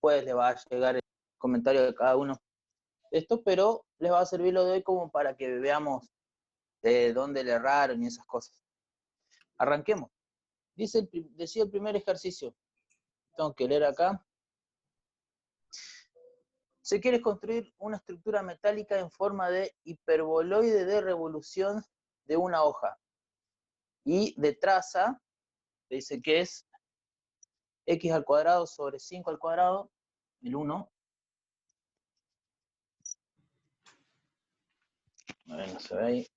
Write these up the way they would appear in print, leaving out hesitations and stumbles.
después les va a llegar el comentario de cada uno de estos, pero les va a servir lo de hoy como para que veamos dónde le erraron y esas cosas. Arranquemos. Decía el primer ejercicio. Tengo que leer acá. Se quiere construir una estructura metálica en forma de hiperboloide de revolución de una hoja. Y de traza, dice que es x al cuadrado sobre 5 al cuadrado, el 1. A ver, no se ve ahí.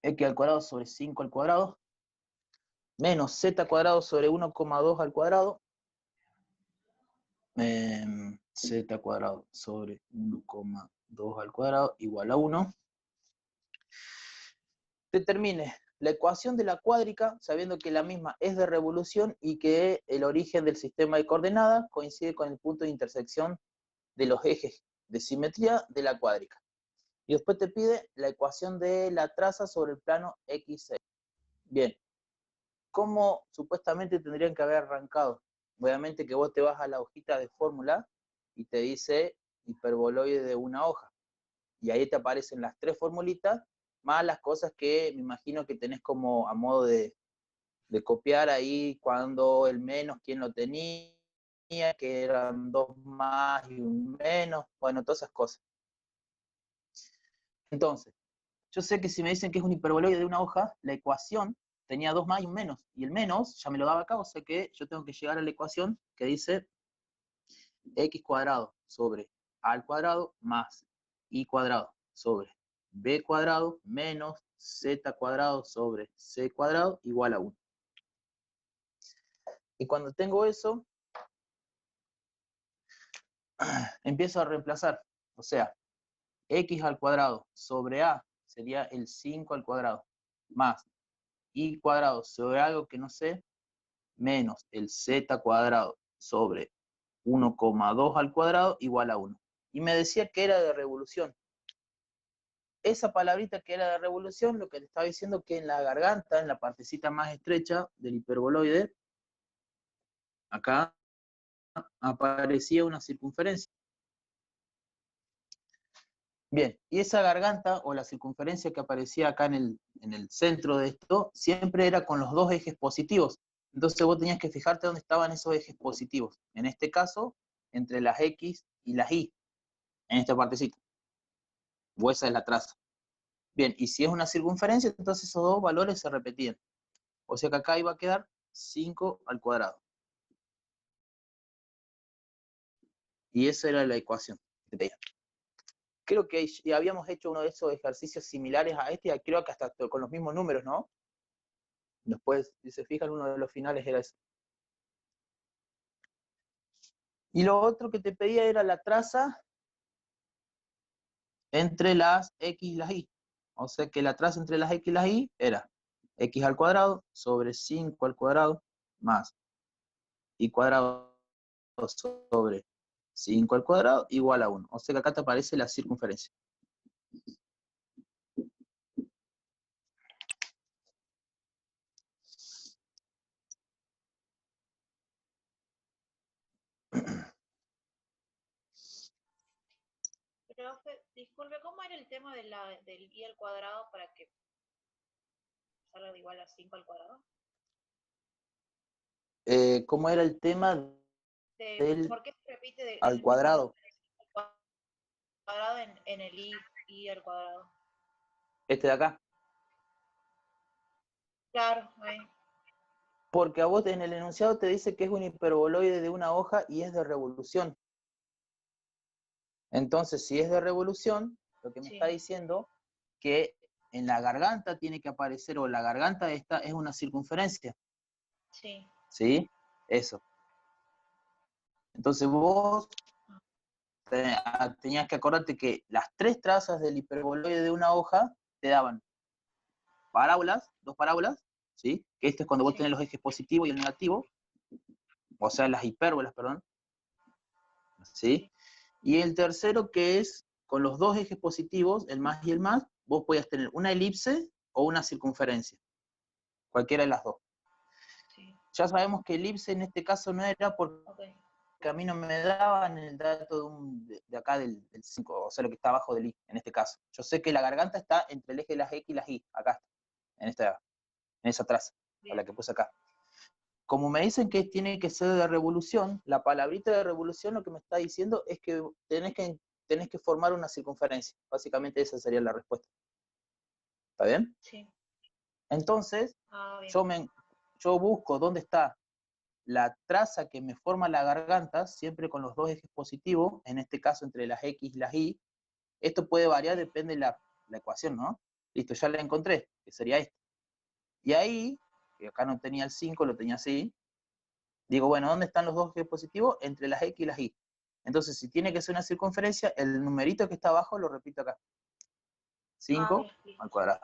X al cuadrado sobre 5 al cuadrado, menos z cuadrado sobre 1,2 al cuadrado, z cuadrado sobre 1,2 al cuadrado igual a 1. Determine la ecuación de la cuádrica, sabiendo que la misma es de revolución y que el origen del sistema de coordenadas coincide con el punto de intersección de los ejes de simetría de la cuádrica. Y después te pide la ecuación de la traza sobre el plano X6. Bien, ¿cómo supuestamente tendrían que haber arrancado? Obviamente que vos te vas a la hojita de fórmula y te dice hiperboloide de una hoja. Y ahí te aparecen las tres formulitas, más las cosas que me imagino que tenés como a modo de copiar ahí cuando el menos, quién lo tenía, que eran 2 más y un menos, bueno, todas esas cosas. Entonces, yo sé que si me dicen que es un hiperboloide de una hoja, la ecuación tenía 2 más y un menos, y el menos ya me lo daba acá, o sea que yo tengo que llegar a la ecuación que dice x cuadrado sobre a al cuadrado más y cuadrado sobre b cuadrado menos z cuadrado sobre c cuadrado igual a 1. Y cuando tengo eso, empiezo a reemplazar, o sea, x al cuadrado sobre a sería el 5 al cuadrado, más y cuadrado sobre algo que no sé, menos el z cuadrado sobre 1,2 al cuadrado igual a 1. Y me decía que era de revolución. Esa palabrita que era de revolución, lo que te estaba diciendo que en la garganta, en la partecita más estrecha del hiperboloide, acá aparecía una circunferencia. Bien, y esa garganta o la circunferencia que aparecía acá en el centro de esto, siempre era con los dos ejes positivos. Entonces vos tenías que fijarte dónde estaban esos ejes positivos. En este caso, entre las X y las Y, en esta partecita. O esa es la traza. Bien, y si es una circunferencia, entonces esos dos valores se repetían. O sea que acá iba a quedar 5 al cuadrado. Y esa era la ecuación que tenía. Creo que ya habíamos hecho uno de esos ejercicios similares a este, creo que hasta con los mismos números, ¿no? Después, si se fijan, uno de los finales era ese. Y lo otro que te pedía era la traza entre las X y las Y. O sea que la traza entre las X y las Y era X al cuadrado sobre 5 al cuadrado más Y cuadrado sobre 5 al cuadrado igual a 1. O sea que acá te aparece la circunferencia. Profe, disculpe, ¿cómo era el tema del y al cuadrado para que salga igual a 5 al cuadrado? ¿Cómo era el tema del ¿Por qué se repite al el mismo cuadrado? número al cuadrado en el y al cuadrado? Este de acá. Claro, Porque a vos en el enunciado te dice que es un hiperboloide de una hoja y es de revolución. Entonces, si es de revolución, lo que me está diciendo que en la garganta tiene que aparecer, o la garganta esta es una circunferencia. Sí. ¿Sí? Eso. Entonces vos tenías que acordarte que las tres trazas del hiperboloide de una hoja te daban parábolas, dos parábolas, ¿sí? Que esto es cuando vos tenés los ejes positivo y el negativo, o sea, las hipérbolas, perdón, ¿sí? Y el tercero que es con los dos ejes positivos, el más y el más, vos podías tener una elipse o una circunferencia, cualquiera de las dos. Sí. Ya sabemos que elipse en este caso no era porque a mí no me daban el dato de acá del 5, o sea, lo que está abajo del I, en este caso. Yo sé que la garganta está entre el eje de las X y las Y, acá está, en esa traza, a la que puse acá. Como me dicen que tiene que ser de revolución, la palabrita de revolución lo que me está diciendo es que tenés que formar una circunferencia. Básicamente esa sería la respuesta. ¿Está bien? Sí. Entonces, Bien. yo busco dónde está la traza que me forma la garganta, siempre con los dos ejes positivos, en este caso entre las X y las Y. Esto puede variar, depende de la ecuación, ¿no? Listo, ya la encontré, que sería esta. Y ahí, que acá no tenía el 5, lo tenía así, digo, bueno, ¿dónde están los dos ejes positivos? Entre las X y las Y. Entonces, si tiene que ser una circunferencia, el numerito que está abajo lo repito acá. 5 Bien. al cuadrado.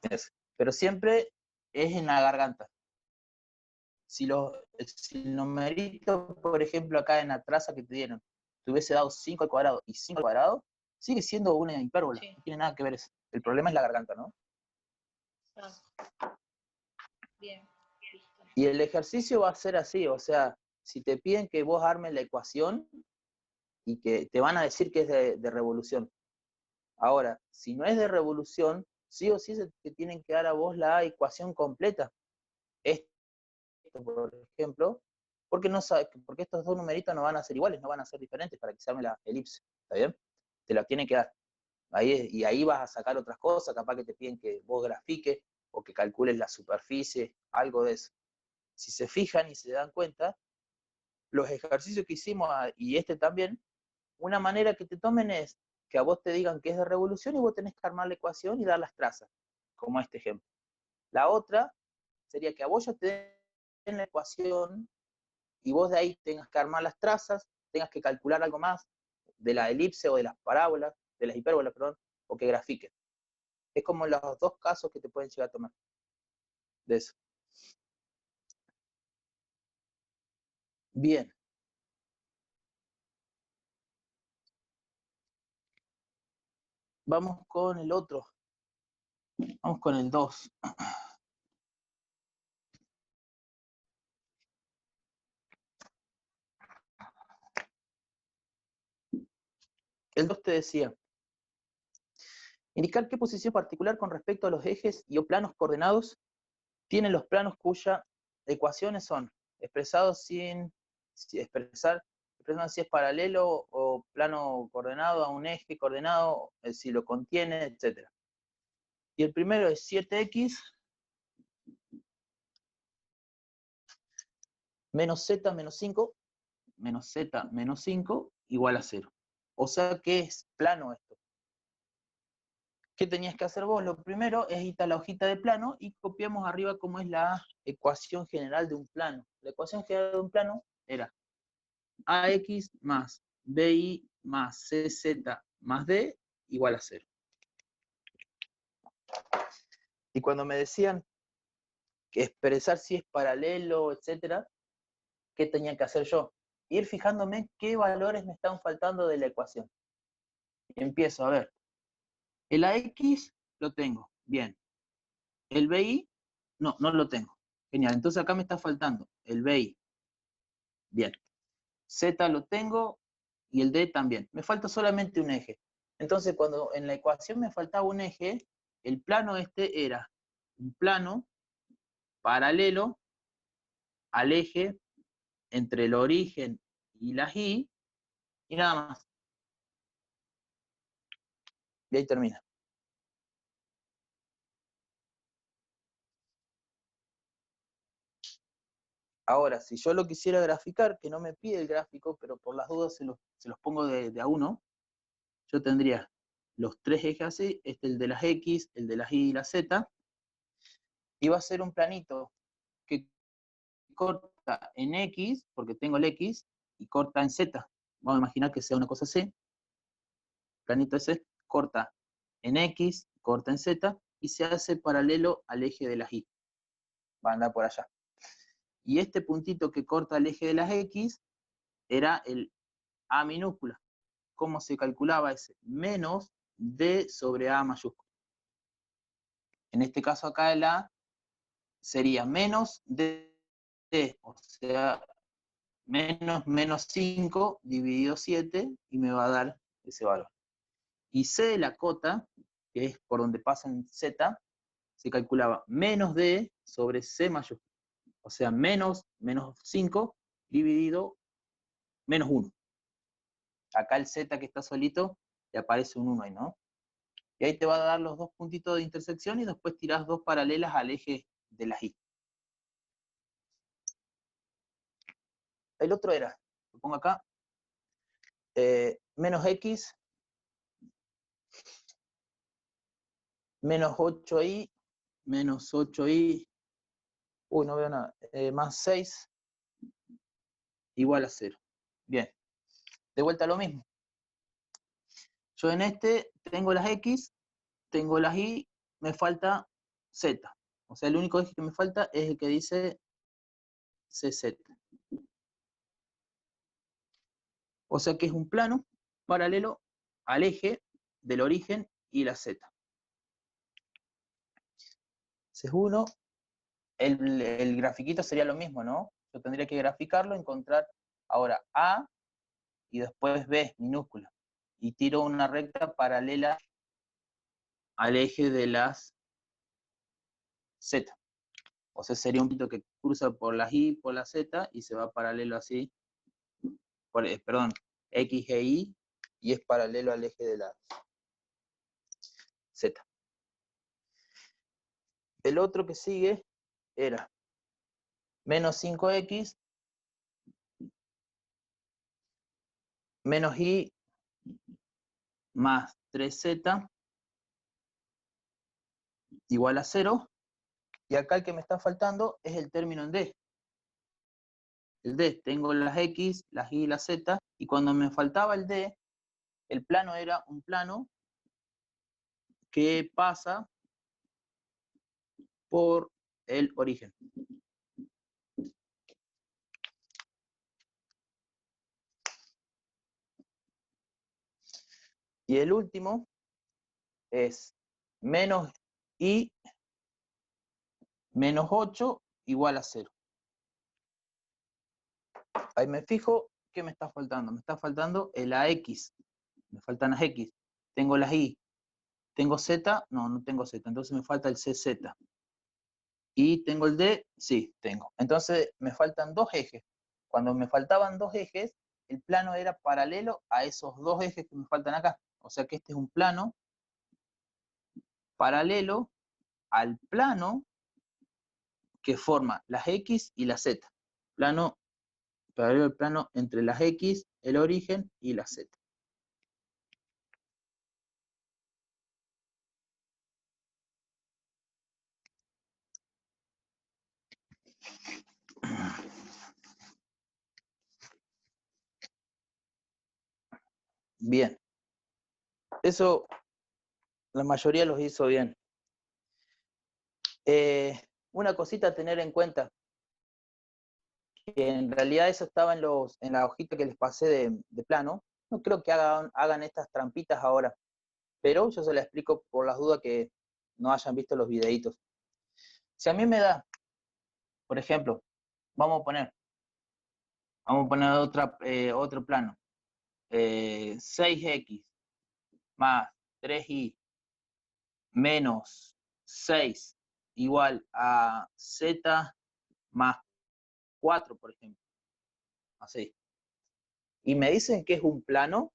Gracias. Pero siempre es en la garganta. Si el numerito, por ejemplo, acá en la traza que te dieron, te hubiese dado 5 al cuadrado y 5 al cuadrado, sigue siendo una hipérbola. Sí. No tiene nada que ver eso. El problema es la garganta, ¿no? Bien. Listo. Y el ejercicio va a ser así, o sea, si te piden que vos armes la ecuación y que te van a decir que es de revolución. Ahora, si no es de revolución, sí o sí se te tienen que dar a vos la ecuación completa. Esto, por ejemplo, porque estos dos numeritos no van a ser iguales, no van a ser diferentes para que se arme la elipse. ¿Está bien? Te la tiene que dar. Y ahí vas a sacar otras cosas, capaz que te piden que vos grafiques o que calcules la superficie, algo de eso. Si se fijan y se dan cuenta, los ejercicios que hicimos, y este también, una manera que te tomen es que a vos te digan que es de revolución y vos tenés que armar la ecuación y dar las trazas, como este ejemplo. La otra sería que a vos ya te den la ecuación y vos de ahí tengas que armar las trazas, tengas que calcular algo más de la elipse o de las parábolas, de las hipérbolas, perdón, o que grafiques. Es como los dos casos que te pueden llegar a tomar de eso. Bien. Vamos con el otro. Vamos con el 2. El 2 te decía, indicar qué posición particular con respecto a los ejes y o planos coordenados tienen los planos cuya ecuaciones son expresados expresar si es paralelo o plano coordenado a un eje coordenado, si lo contiene, etc. Y el primero es 7x menos z menos 5, menos z menos 5 igual a 0. O sea que es plano esto. ¿Qué tenías que hacer vos? Lo primero es ir a la hojita de plano y copiamos arriba cómo es la ecuación general de un plano. La ecuación general de un plano era AX más BI más CZ más D igual a 0. Y cuando me decían que expresar si es paralelo, etcétera, ¿qué tenía que hacer yo? Ir fijándome qué valores me están faltando de la ecuación. Y empiezo a ver. El AX lo tengo, bien. El BI, no lo tengo. Genial, entonces acá me está faltando el BI. Bien. Z lo tengo y el D también. Me falta solamente un eje. Entonces, cuando en la ecuación me faltaba un eje, el plano este era un plano paralelo al eje entre el origen y las Y, y nada más. Y ahí termina. Ahora, si yo lo quisiera graficar, que no me pide el gráfico, pero por las dudas se los pongo de a uno, yo tendría los tres ejes así, el de las X, el de las Y y la Z, y va a ser un planito que corta en X, porque tengo el X, y corta en Z. Vamos a imaginar que sea una cosa así. Planito ese corta en X, corta en Z, y se hace paralelo al eje de las Y. Va a andar por allá. Y este puntito que corta el eje de las X era el A minúscula. cómo se calculaba ese menos D sobre A mayúscula. En este caso acá el A sería menos D, o sea, menos 5 dividido 7, y me va a dar ese valor. Y C de la cota, que es por donde pasa en Z, se calculaba menos D sobre C mayúscula. O sea, menos 5 dividido menos 1. Acá el Z que está solito, le aparece un 1 ahí, ¿no? Y ahí te va a dar los dos puntitos de intersección y después tirás dos paralelas al eje de la Y. El otro era, lo pongo acá, menos X, menos 8Y, menos 8Y, uy, no veo nada, más 6, igual a 0. Bien, de vuelta lo mismo. Yo en este tengo las X, tengo las Y, me falta Z. O sea, el único eje que me falta es el que dice CZ. O sea que es un plano paralelo al eje del origen y la Z. Ese es uno. El grafiquito sería lo mismo, ¿no? Yo tendría que graficarlo, encontrar ahora A y después B minúscula. Y tiro una recta paralela al eje de las Z. O sea, sería un punto que cruza por las Y, por la Z, y se va paralelo así, perdón, X e Y, y es paralelo al eje de la Z. El otro que sigue era menos 5X, menos Y, más 3Z, igual a 0, y acá el que me está faltando es el término en D. El D, tengo las X, las Y y las Z, y cuando me faltaba el D, el plano era un plano que pasa por el origen. Y el último es menos Y menos 8 igual a 0. Ahí me fijo, ¿qué me está faltando? Me está faltando el AX. Me faltan las X. Tengo las Y. ¿Tengo Z? No, no tengo Z. Entonces me falta el CZ. ¿Y tengo el D? Sí, tengo. Entonces me faltan dos ejes. Cuando me faltaban dos ejes, el plano era paralelo a esos dos ejes que me faltan acá. O sea que este es un plano paralelo al plano que forma las X y la Z. Plano paralelo al plano entre las X, el origen, y la Z. Bien. Eso la mayoría los hizo bien. Una cosita a tener en cuenta, que en realidad eso estaba en la hojita que les pasé de plano. No creo que hagan estas trampitas ahora, pero yo se las explico por las dudas que no hayan visto los videitos. Si a mí me da, por ejemplo, vamos a poner otro plano, 6X más 3Y menos 6 igual a Z más 4, por ejemplo. Así. Y me dicen que es un plano,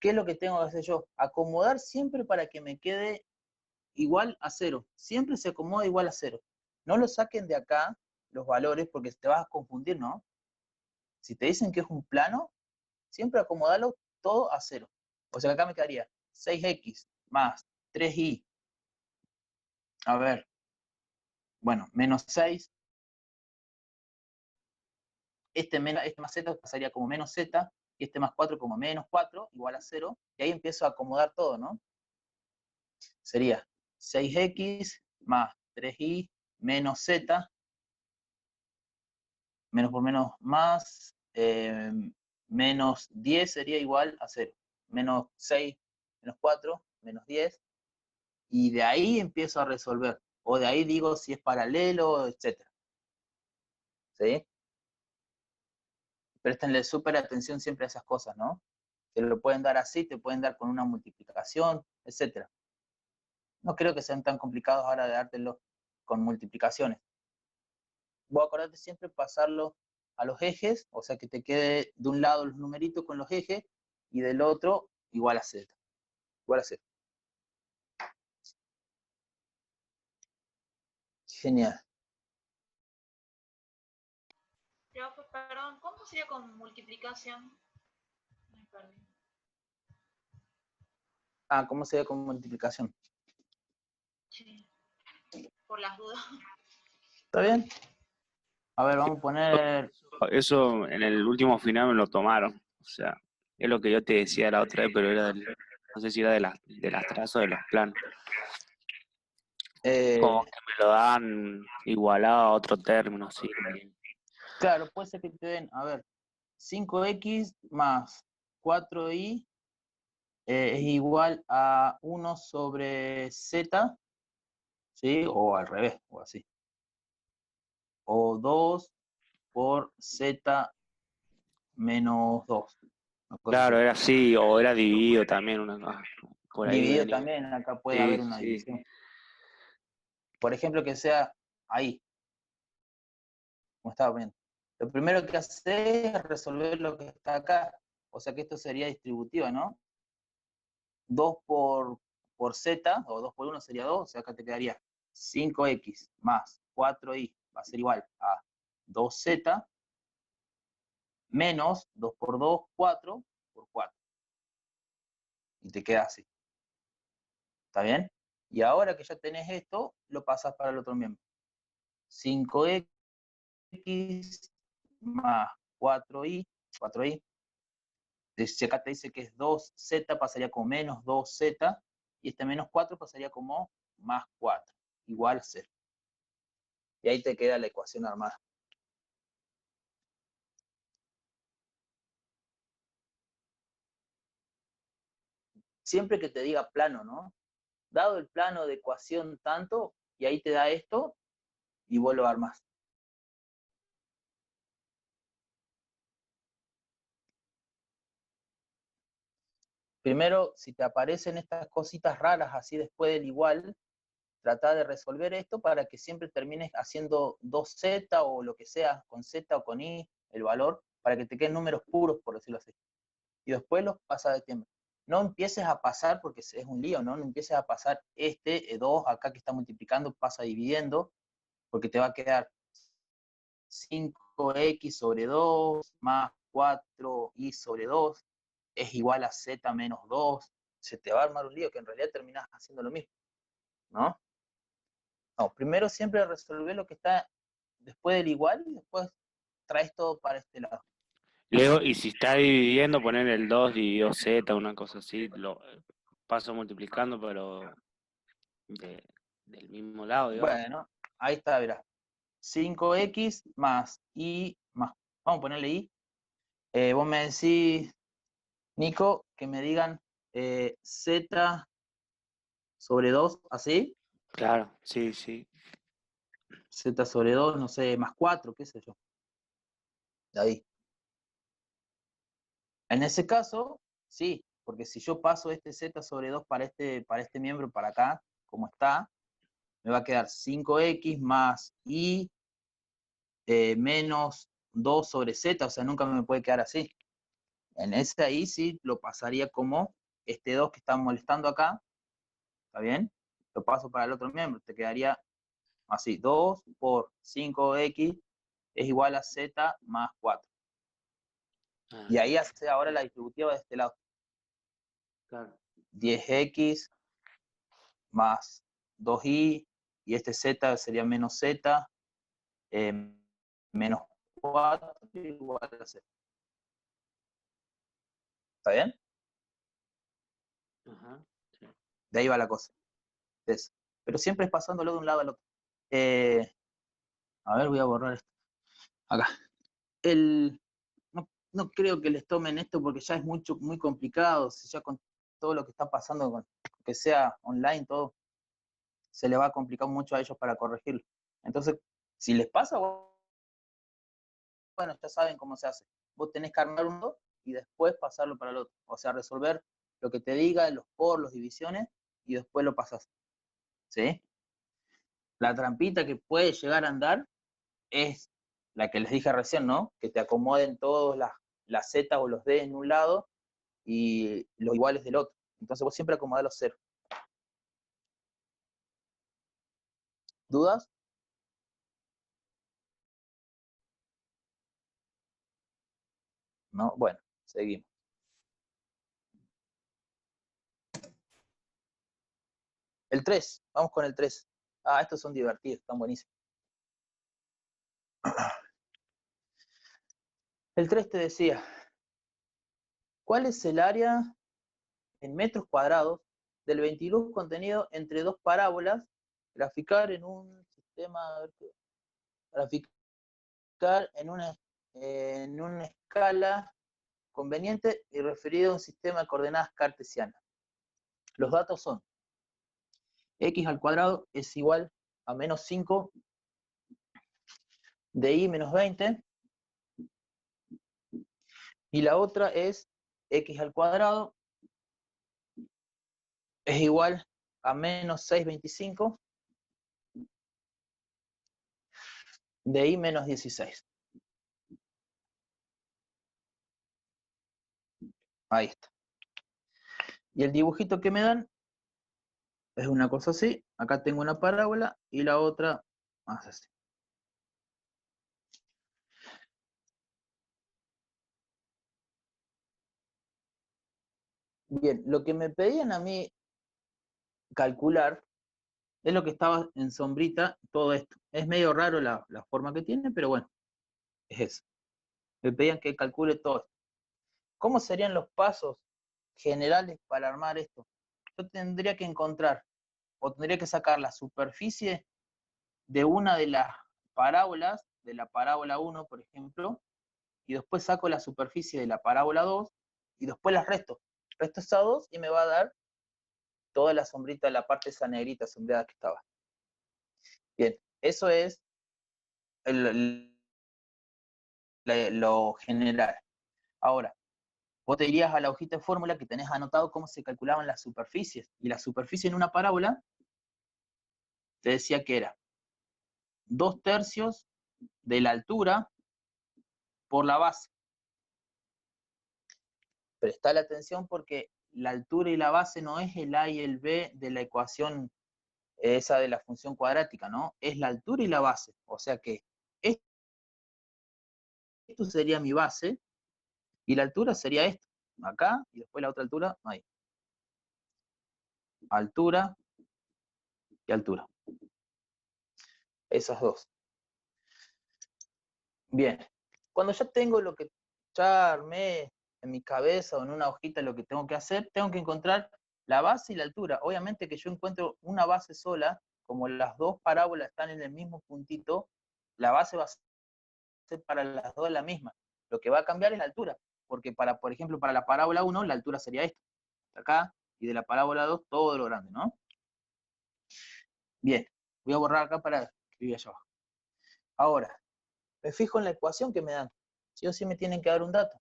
¿qué es lo que tengo que hacer yo? Acomodar siempre para que me quede igual a 0. Siempre se acomoda igual a 0. No lo saquen de acá los valores porque te vas a confundir, ¿no? Si te dicen que es un plano, siempre acomodalo todo a 0. O sea que acá me quedaría 6X más 3Y. A ver, bueno, menos 6. Este más Z pasaría como menos Z, y este más 4 como menos 4, igual a 0. Y ahí empiezo a acomodar todo, ¿no? Sería 6X más 3Y menos Z, menos por menos más, menos 10 sería igual a 0. Menos 6, menos 4, menos 10. Y de ahí empiezo a resolver. O de ahí digo si es paralelo, etc. ¿Sí? Préstenle súper atención siempre a esas cosas, ¿no? Te lo pueden dar así, te pueden dar con una multiplicación, etc. No creo que sean tan complicados ahora de dártelo con multiplicaciones. Vos acordate siempre pasarlo a los ejes, o sea que te quede de un lado los numeritos con los ejes y del otro igual a z. Igual a z. Genial. Profe, perdón, ¿cómo sería con multiplicación? Me perdí. Ah, ¿cómo se ve con multiplicación? Sí, por las dudas. ¿Está bien? A ver, vamos a poner... Eso en el último final me lo tomaron. O sea, es lo que yo te decía la otra vez, pero era no sé si era de las trazas o de los planos. Como que me lo dan igualado a otro término, así. Claro, puede ser que te den, a ver, 5x más 4y es igual a 1 sobre z, ¿sí? O al revés, o así. O 2 por z menos 2. Una cosa Claro, así. era así, o era dividido también, por ahí Dividido venía. también, acá puede Sí, haber una sí. división. Por ejemplo, que sea ahí, como estaba poniendo. Lo primero que hace es resolver lo que está acá. O sea que esto sería distributiva, ¿no? 2 por z, o 2 por 1 sería 2, o sea acá te quedaría 5x más 4y va a ser igual a 2z menos 2 por 2, 4 por 4. Y te queda así. ¿Está bien? Y ahora que ya tenés esto, lo pasas para el otro miembro. 5x más 4y, si acá te dice que es 2z, pasaría como menos 2z, y este menos 4 pasaría como más 4, igual a 0. Y ahí te queda la ecuación armada. Siempre que te diga plano, ¿no? Dado el plano de ecuación tanto, y ahí te da esto, y vos lo armás. Primero, si te aparecen estas cositas raras así después del igual, trata de resolver esto para que siempre termines haciendo 2z o lo que sea, con z o con i, el valor, para que te queden números puros, por decirlo así. Y después los pasas de tiempo. No empieces a pasar, porque es un lío, ¿no? No empieces a pasar este 2 acá que está multiplicando, pasa dividiendo, porque te va a quedar 5x sobre 2 más 4y sobre 2 es igual a z menos 2. Se te va a armar un lío que en realidad terminás haciendo lo mismo, ¿no? No, primero siempre resolver lo que está después del igual y después traes todo para este lado. Luego, y si está dividiendo, poner el 2 dividido z, una cosa así, lo paso multiplicando, pero de- del mismo lado, digamos. Bueno, ahí está, verás. 5x más y más. Vamos a ponerle y. Vos me decís, Nico, que me digan z sobre 2, así. Claro, sí, sí. Z sobre 2, no sé, más 4, qué sé yo. De ahí. En ese caso, sí, porque si yo paso este z sobre 2 para este miembro, para acá, como está, me va a quedar 5x más y menos 2 sobre z, o sea, nunca me puede quedar así. En ese ahí sí lo pasaría como este 2 que está molestando acá, ¿está bien? Lo paso para el otro miembro, te quedaría así, 2 por 5x es igual a z más 4. Ah, Y ahí hace ahora la distributiva de este lado. claro. 10x más 2y, y este z sería menos z, eh, menos 4 igual a z. ¿Está bien? Ajá, sí. De ahí va la cosa. Entonces, pero siempre es pasándolo de un lado al otro. A ver, voy a borrar esto. Acá. El, no, no creo que les tomen esto porque ya es muy complicado, ya con todo lo que está pasando, que sea online, todo, se le va a complicar mucho a ellos para corregirlo. Entonces, si les pasa, bueno, ya saben cómo se hace. Vos tenés que armar uno y después pasarlo para el otro. O sea, resolver lo que te diga, los por, las divisiones, y después lo pasás. ¿Sí? La trampita que puede llegar a andar es la que les dije recién, ¿no? Que te acomoden todas las Z o los D en un lado y los iguales del otro. Entonces vos siempre acomodás los ceros. ¿Dudas? ¿No? Bueno, seguimos. El 3, vamos con el 3. Ah, estos son divertidos, están buenísimos. El 3 te decía, ¿cuál es el área en metros cuadrados del 22 contenido entre dos parábolas? Graficar en un sistema, graficar en una escala conveniente y referido a un sistema de coordenadas cartesianas. Los datos son x al cuadrado es igual a menos 5 de y menos 20, y la otra es x al cuadrado es igual a menos 6,25 de y menos 16. Ahí está. Y el dibujito que me dan es una cosa así. Acá tengo una parábola y la otra más así. Bien, lo que me pedían a mí calcular es lo que estaba en sombrita, todo esto. Es medio raro la forma que tiene, pero bueno, es eso. Me pedían que calcule todo esto. ¿Cómo serían los pasos generales para armar esto? Yo tendría que encontrar, o tendría que sacar la superficie de una de las parábolas, de la parábola 1, por ejemplo, y después saco la superficie de la parábola 2, y después las resto. Resto esas dos y me va a dar toda la sombrita, la parte esa negrita sombreada que estaba. Bien, eso es lo general. Ahora, vos te irías a la hojita de fórmula que tenés anotado cómo se calculaban las superficies. Y la superficie en una parábola te decía que era 2/3 de la altura por la base. Prestale atención porque la altura y la base no es el a y el b de la ecuación esa de la función cuadrática, ¿no? Es la altura y la base. O sea que esto sería mi base y la altura sería esto, acá, y después la otra altura, ahí. Altura y altura. Esas dos. Bien. Cuando ya tengo lo que ya armé en mi cabeza o en una hojita lo que tengo que hacer, tengo que encontrar la base y la altura. Obviamente que yo encuentro una base sola, como las dos parábolas están en el mismo puntito, la base va a ser para las dos la misma. Lo que va a cambiar es la altura, porque por ejemplo, para la parábola 1, la altura sería esta, acá, y de la parábola 2, todo lo grande, ¿no? Bien, voy a borrar acá para escribir allá abajo. Ahora, me fijo en la ecuación que me dan. Sí o sí me tienen que dar un dato.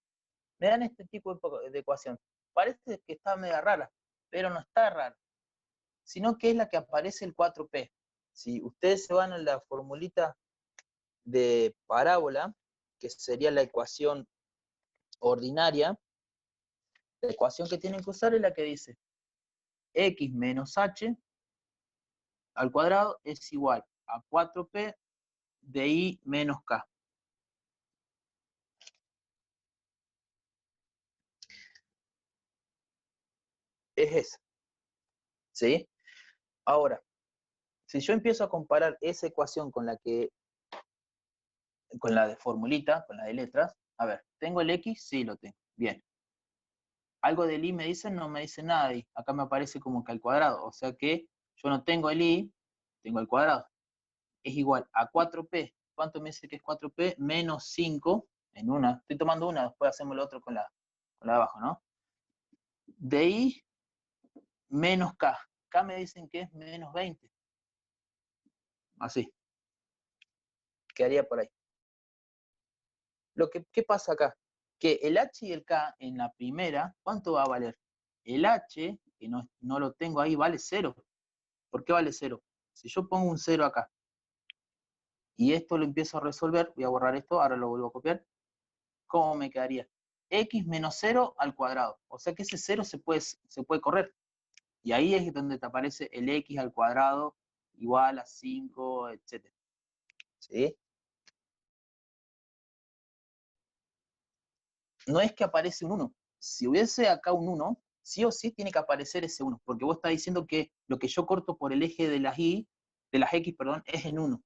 Me dan este tipo de ecuación. Parece que está media rara, pero no está rara, sino que es la que aparece el 4p. Si ustedes se van a la formulita de parábola, que sería la ecuación ordinaria, la ecuación que tienen que usar es la que dice x menos h al cuadrado es igual a 4p de i menos k. Es esa, ¿sí? Ahora, si yo empiezo a comparar esa ecuación con la de formulita, con la de letras, a ver, ¿tengo el x? Sí, lo tengo. Bien. Algo del i me dicen, no me dice nada, y acá me aparece como que al cuadrado, o sea que yo no tengo el i, tengo el cuadrado. Es igual a 4p. ¿Cuánto me dice que es 4p? Menos 5 en una, estoy tomando una, después hacemos el otro con la de abajo, ¿no? De I menos K. K me dicen que es menos 20. Así. Quedaría por ahí. ¿Qué pasa acá? Que el H y el K en la primera, ¿cuánto va a valer? El H, que no lo tengo ahí, vale 0. ¿Por qué vale 0? Si yo pongo un 0 acá, y esto lo empiezo a resolver, voy a borrar esto, ahora lo vuelvo a copiar, ¿cómo me quedaría? X menos 0 al cuadrado. O sea que ese 0 se puede correr. Y ahí es donde te aparece el X al cuadrado igual a 5, etc. ¿Sí? No es que aparece un 1. Si hubiese acá un 1, sí o sí tiene que aparecer ese 1, porque vos estás diciendo que lo que yo corto por el eje de las X, perdón, es en 1.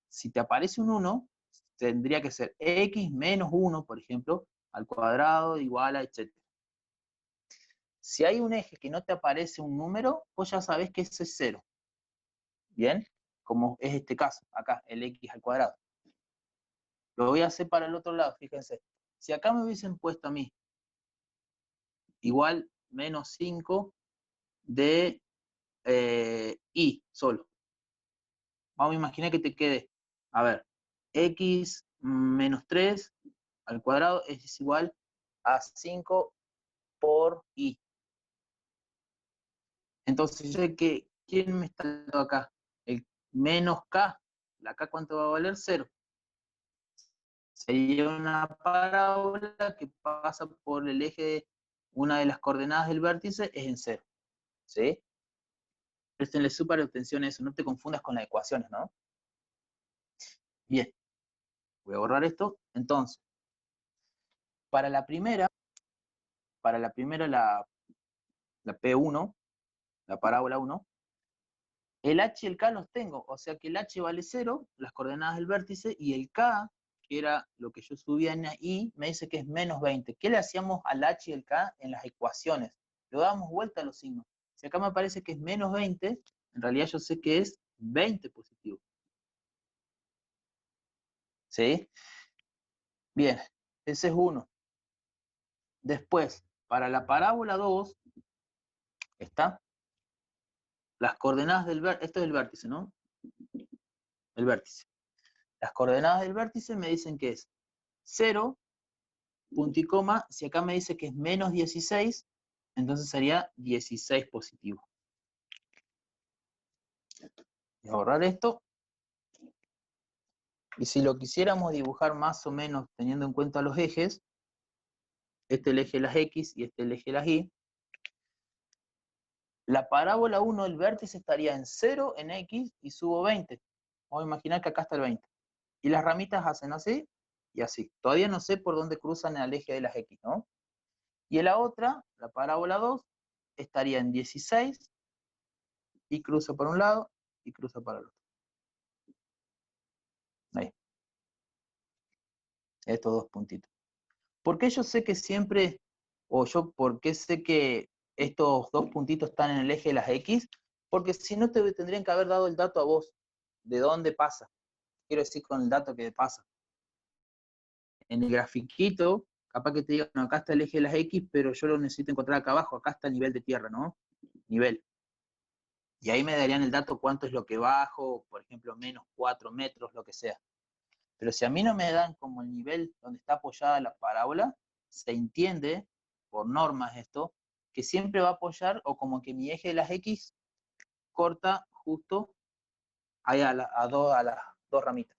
Si te aparece un 1, tendría que ser X menos 1, por ejemplo, al cuadrado igual a etc. Si hay un eje que no te aparece un número, vos ya sabés que ese es 0. ¿Bien? Como es este caso, acá, el X al cuadrado. Lo voy a hacer para el otro lado, fíjense. Si acá me hubiesen puesto a mí igual menos 5 de I solo. Vamos a imaginar que te quede, a ver, X menos 3 al cuadrado es igual a 5 por I. Entonces yo sé que, ¿quién me está dando acá? El menos K. ¿La K cuánto va a valer? 0. Sería una parábola que pasa por el eje, una de las coordenadas del vértice es en 0. ¿Sí? Prestenle súper atención a eso, no te confundas con las ecuaciones, ¿no? Bien, voy a borrar esto. Entonces, para la primera, la P1, la parábola 1, el H y el K los tengo, o sea que el H vale 0, las coordenadas del vértice, y el K, que era lo que yo subía en I, me dice que es menos 20. ¿Qué le hacíamos al H y el K en las ecuaciones? Le dábamos vuelta a los signos. Si acá me parece que es menos 20, en realidad yo sé que es 20 positivo. ¿Sí? Bien, ese es uno. Después, para la parábola 2, está las coordenadas del vértice, esto es el vértice, ¿no? El vértice. Las coordenadas del vértice me dicen que es 0, punto y coma, si acá me dice que es menos 16, entonces sería 16 positivo. Voy a borrar esto. Y si lo quisiéramos dibujar más o menos teniendo en cuenta los ejes, este es el eje de las X y este es el eje de las Y, la parábola 1, el vértice estaría en 0 en X y subo 20. Vamos a imaginar que acá está el 20. Y las ramitas hacen así y así. Todavía no sé por dónde cruzan el eje de las X, ¿no? Y en la otra, la parábola 2, estaría en 16 y cruza por un lado y cruza para el otro. Ahí. Estos dos puntitos. ¿Por qué yo sé que siempre, por qué sé que estos dos puntitos están en el eje de las X? Porque si no te tendrían que haber dado el dato a vos, de dónde pasa. Quiero decir con el dato que pasa. En el grafiquito, capaz que te digan, no, acá está el eje de las X, pero yo lo necesito encontrar acá abajo, acá está el nivel de tierra, ¿no? Nivel. Y ahí me darían el dato cuánto es lo que bajo, por ejemplo, menos 4 metros, lo que sea. Pero si a mí no me dan como el nivel donde está apoyada la parábola, se entiende, por normas esto, que siempre va a apoyar, o como que mi eje de las X corta justo ahí a las dos ramitas.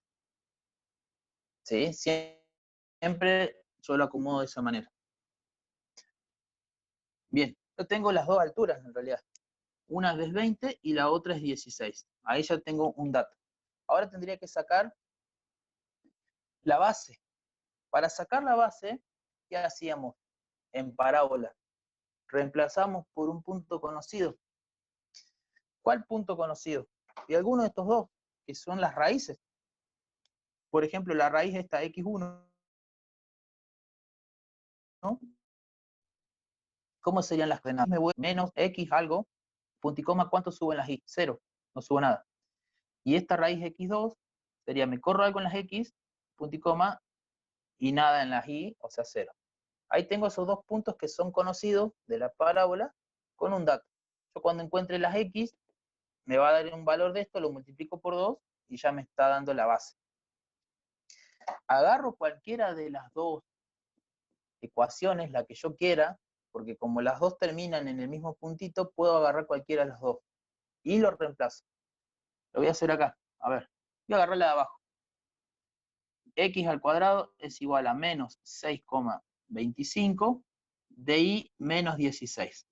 ¿Sí? Siempre yo lo acomodo de esa manera. Bien, yo tengo las dos alturas en realidad. Una es 20 y la otra es 16. Ahí ya tengo un dato. Ahora tendría que sacar la base. Para sacar la base, ¿qué hacíamos en parábola? Reemplazamos por un punto conocido. ¿Cuál punto conocido? Y alguno de estos dos, que son las raíces. Por ejemplo, la raíz de esta x1, ¿no? ¿Cómo serían las coordenadas? Me voy menos x algo, punto y coma, ¿cuánto suben las y? 0, no subo nada. Y esta raíz x2 sería, me corro algo en las x, punto y coma, y nada en las y, o sea 0. Ahí tengo esos dos puntos que son conocidos de la parábola con un dato. Yo cuando encuentre las x, me va a dar un valor de esto, lo multiplico por 2 y ya me está dando la base. Agarro cualquiera de las dos ecuaciones, la que yo quiera, porque como las dos terminan en el mismo puntito, puedo agarrar cualquiera de las dos. Y lo reemplazo. Lo voy a hacer acá. A ver, voy a agarrar la de abajo. X al cuadrado es igual a menos 6,25 de y menos 16.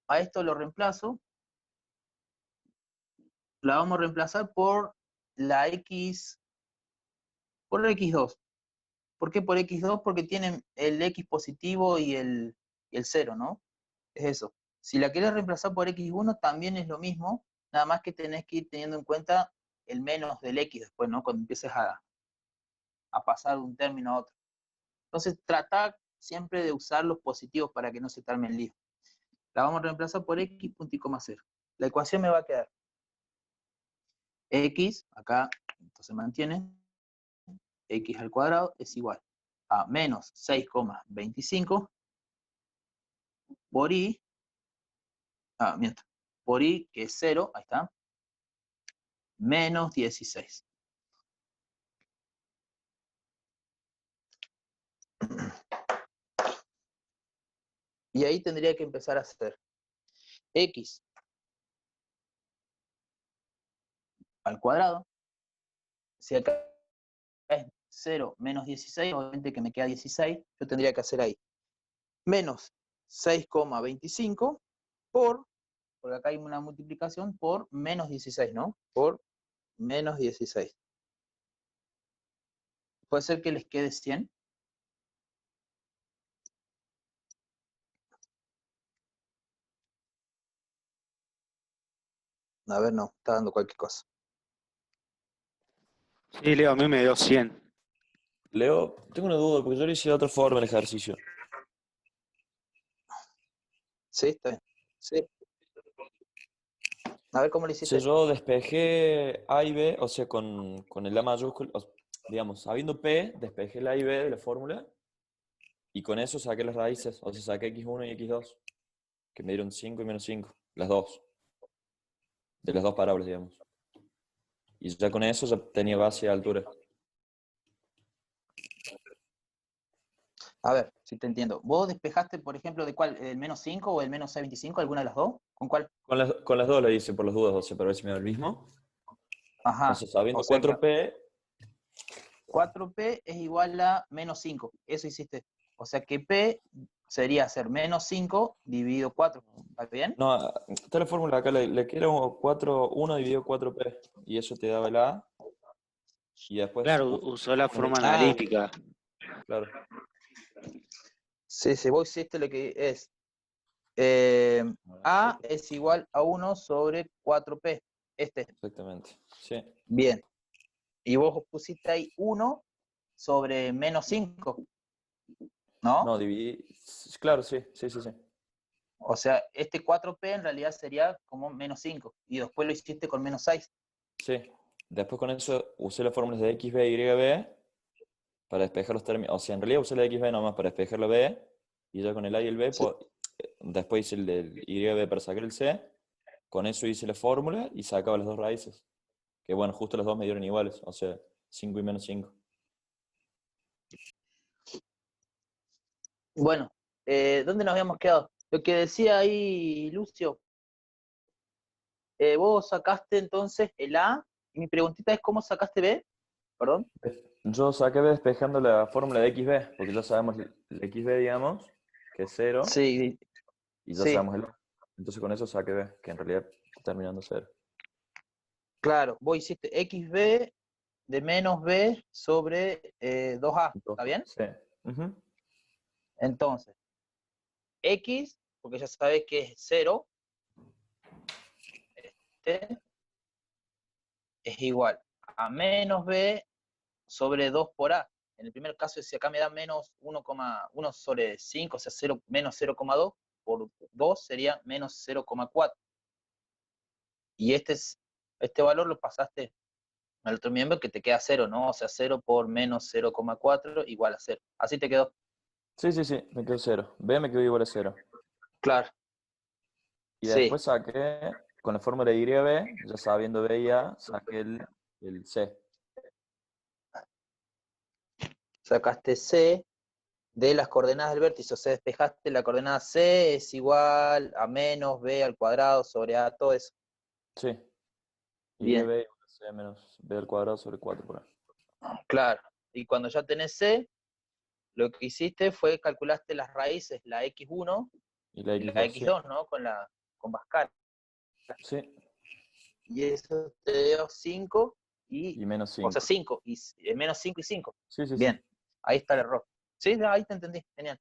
A esto lo reemplazo. La vamos a reemplazar por la x, por x2. ¿Por qué por x2? Porque tienen el x positivo y el 0, ¿no? Es eso. Si la querés reemplazar por x1, también es lo mismo, nada más que tenés que ir teniendo en cuenta el menos del x después, ¿no? Cuando empieces a pasar de un término a otro. Entonces, trata siempre de usar los positivos para que no se te arme el lío. La vamos a reemplazar por x punto y coma 0. La ecuación me va a quedar x, acá, esto se mantiene, x al cuadrado es igual a menos 6,25 por y, miento, por y, que es 0, ahí está, menos 16. Y ahí tendría que empezar a hacer x al cuadrado. Si acá es 0 menos 16, obviamente que me queda 16, yo tendría que hacer ahí menos 6,25 porque acá hay una multiplicación, por menos 16, ¿no? Por menos 16. ¿Puede ser que les quede 100? A ver, no, está dando cualquier cosa. Sí, Leo, a mí me dio 100. Leo, tengo una duda, porque yo lo hice de otra forma el ejercicio. Sí, está bien. Sí. A ver cómo lo O sea, hiciste. yo despejé A y B, o sea, con el A mayúsculo, digamos, sabiendo P, despejé el A y B de la fórmula, y con eso saqué las raíces, o sea, saqué x1 y x2, que me dieron 5 y menos 5, las dos, de las dos parábolas, digamos. Y ya con eso ya tenía base y altura. A ver, si te entiendo. ¿Vos despejaste, por ejemplo, de cuál? ¿El menos 5 o el menos 6,25? ¿Alguna de las dos? ¿Con cuál? Con las dos la hice por las dudas, o sea, para ver si me da el mismo. O Ajá. sea, O sabiendo sea que 4P, 4P es igual a menos 5. Eso hiciste. O sea que P sería hacer menos 5 dividido 4. ¿Está bien? no, está la fórmula acá, le quiero 1 dividido 4P, y eso te daba el A, y después, Claro, usó la con forma Ah, analítica. claro, sí, vos hiciste lo que es. A es igual a 1 sobre 4P. exactamente, sí. Bien. Y vos pusiste ahí 1 sobre menos 5, ¿no? No, dividí, claro, sí, sí, sí, sí. O sea, este 4P en realidad sería como menos 5. Y después lo hiciste con menos 6. Sí. Después con eso usé las fórmulas de x, b, y, b para despejar los términos. O sea, en realidad usé la x, b nomás para despejar la b, y ya con el a y el b, Sí. después hice el del y, b para sacar el c. Con eso hice la fórmula y sacaba las dos raíces. Que bueno, justo las dos me dieron iguales, o sea, 5 y menos 5. Bueno, ¿dónde nos habíamos quedado? Lo que decía ahí Lucio, vos sacaste entonces el A, y mi preguntita es ¿cómo sacaste B? Perdón. Yo saqué b despejando la fórmula de x, b, porque ya sabemos el x, b, digamos, que es 0, Sí, y ya sí, sabemos el a. Entonces con eso saqué b, que en realidad está terminando 0. claro. Vos hiciste XB de menos B sobre 2A, ¿está bien? Sí. Ujú. Entonces, X, porque ya sabés que es 0, este, es igual a menos B sobre 2 por A. En el primer caso, si acá me da menos 1,1 sobre 5, o sea, 0, menos 0,2 por 2 sería menos 0,4. Y este valor lo pasaste al otro miembro que te queda 0, ¿no? O sea, 0 por menos 0,4 igual a 0. Así te quedó. Sí, me quedó 0. B me quedó igual a 0. Claro. Y Sí. después saqué, con la fórmula de YB, ya sabiendo B y A, saqué el C. Sacaste C de las coordenadas del vértice, o sea, despejaste la coordenada C es igual a menos B al cuadrado sobre A, todo eso. Sí. Bien, YB igual a C menos B al cuadrado sobre 4 por ahí. claro. Y cuando ya tenés C, lo que hiciste fue calculaste las raíces, la x1 Y la y la X2, sí. x2, ¿no? Con Pascal. Sí. Y eso te dio 5 y, Y menos o sea, 5. 5, y menos 5 y 5. Sí. Bien, ahí está el error. Sí, ahí te entendí, genial.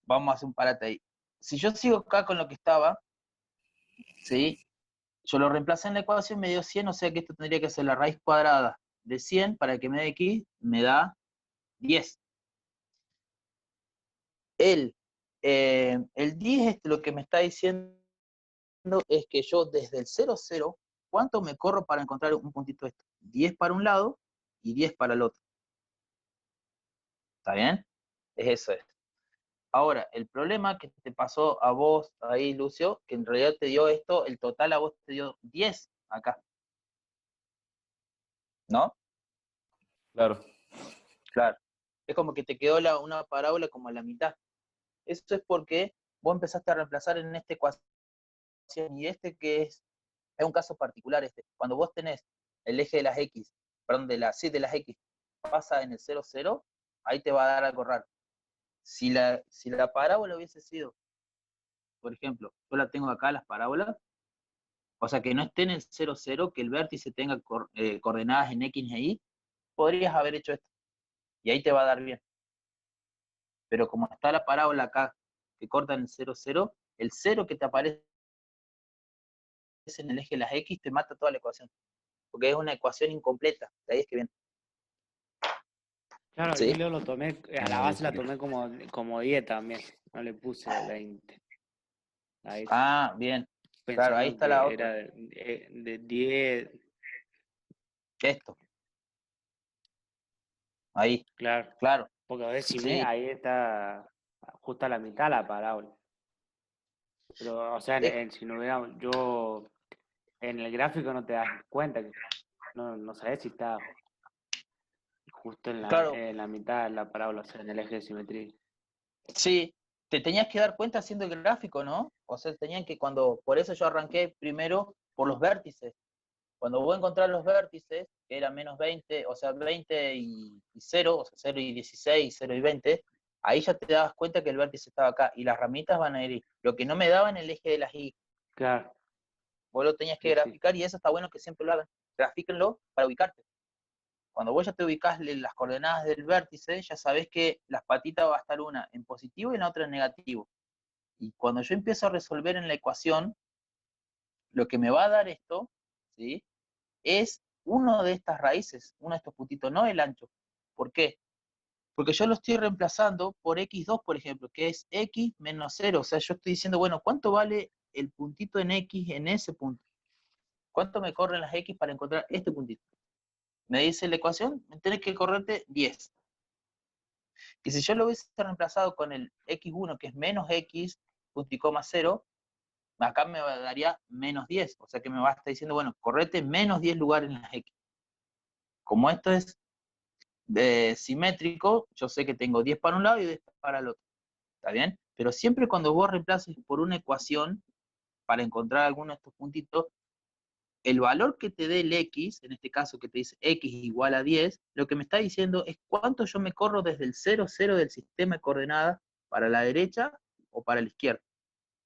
Vamos a hacer un parate ahí. Si yo sigo acá con lo que estaba, ¿sí? Yo lo reemplacé en la ecuación, me dio 100, o sea que esto tendría que ser la raíz cuadrada de 100 para que me dé x, me da 10. El 10 lo que me está diciendo es que yo desde el 0, 0, ¿cuánto me corro para encontrar un puntito de esto? 10 para un lado y 10 para el otro. ¿Está bien? Eso es. Ahora, el problema que te pasó a vos ahí, Lucio, que en realidad te dio esto, el total a vos te dio 10 acá. ¿No? Claro. Claro. Es como que te quedó una parábola como a la mitad. Eso es porque vos empezaste a reemplazar en esta ecuación y este que es un caso particular este. Cuando vos tenés el eje de las X, perdón, de las X pasa en el 0, 0, ahí te va a dar algo raro. Si la parábola hubiese sido, por ejemplo, yo la tengo acá, las parábolas, o sea, que no esté en el 0, 0, que el vértice tenga coordenadas en X e Y, podrías haber hecho esto. Y ahí te va a dar bien. Pero como está la parábola acá, que corta en el 0, 0, el 0 que te aparece en el eje de las X te mata toda la ecuación. Porque es una ecuación incompleta. De ahí es que viene. Claro, ¿Sí? yo lo tomé, a la base la tomé como 10 también, no le puse 20. Ahí, Ah, bien. Claro, ahí pensando está la que otra. era de 10, Esto. Ahí. claro, Claro. porque a ver si Sí. ahí está justo a la mitad la parábola. Pero, o sea, Es, si no hubiera, yo en el gráfico no te das cuenta, que no sabes si está justo claro, en la mitad de la parábola, o sea, en el eje de simetría. sí. Te tenías que dar cuenta haciendo el gráfico, ¿no? O sea, tenían que por eso yo arranqué primero por los vértices. Cuando vos encontrás los vértices, que era menos 20, o sea, 20 y 0, o sea, 0 y 16, 0 y 20, ahí ya te dabas cuenta que el vértice estaba acá, y las ramitas van a ir. Lo que no me daba en el eje de las Y, Claro, vos lo tenías que sí, sí, graficar, y eso está bueno que siempre lo hagan. Grafíquenlo para ubicarte. Cuando vos ya te ubicás las coordenadas del vértice, ya sabés que las patitas va a estar una en positivo y la otra en negativo. Y cuando yo empiezo a resolver en la ecuación, lo que me va a dar esto, ¿sí? Es uno de estas raíces, uno de estos puntitos, no el ancho. ¿Por qué? Porque yo lo estoy reemplazando por x2, por ejemplo, que es x menos 0. O sea, yo estoy diciendo, bueno, ¿cuánto vale el puntito en x en ese punto? ¿Cuánto me corren las x para encontrar este puntito? Me dice la ecuación, me tenés que correrte 10. Y si yo lo hubiese reemplazado con el x1, que es menos x, punto y coma 0, acá me daría menos 10. O sea que me va a estar diciendo, bueno, correte menos 10 lugares en las x. Como esto es simétrico, yo sé que tengo 10 para un lado y 10 para el otro. ¿Está bien? Pero siempre cuando vos reemplaces por una ecuación para encontrar alguno de estos puntitos, el valor que te dé el x, en este caso que te dice x igual a 10, lo que me está diciendo es cuánto yo me corro desde el 0, 0 del sistema de coordenadas para la derecha o para la izquierda.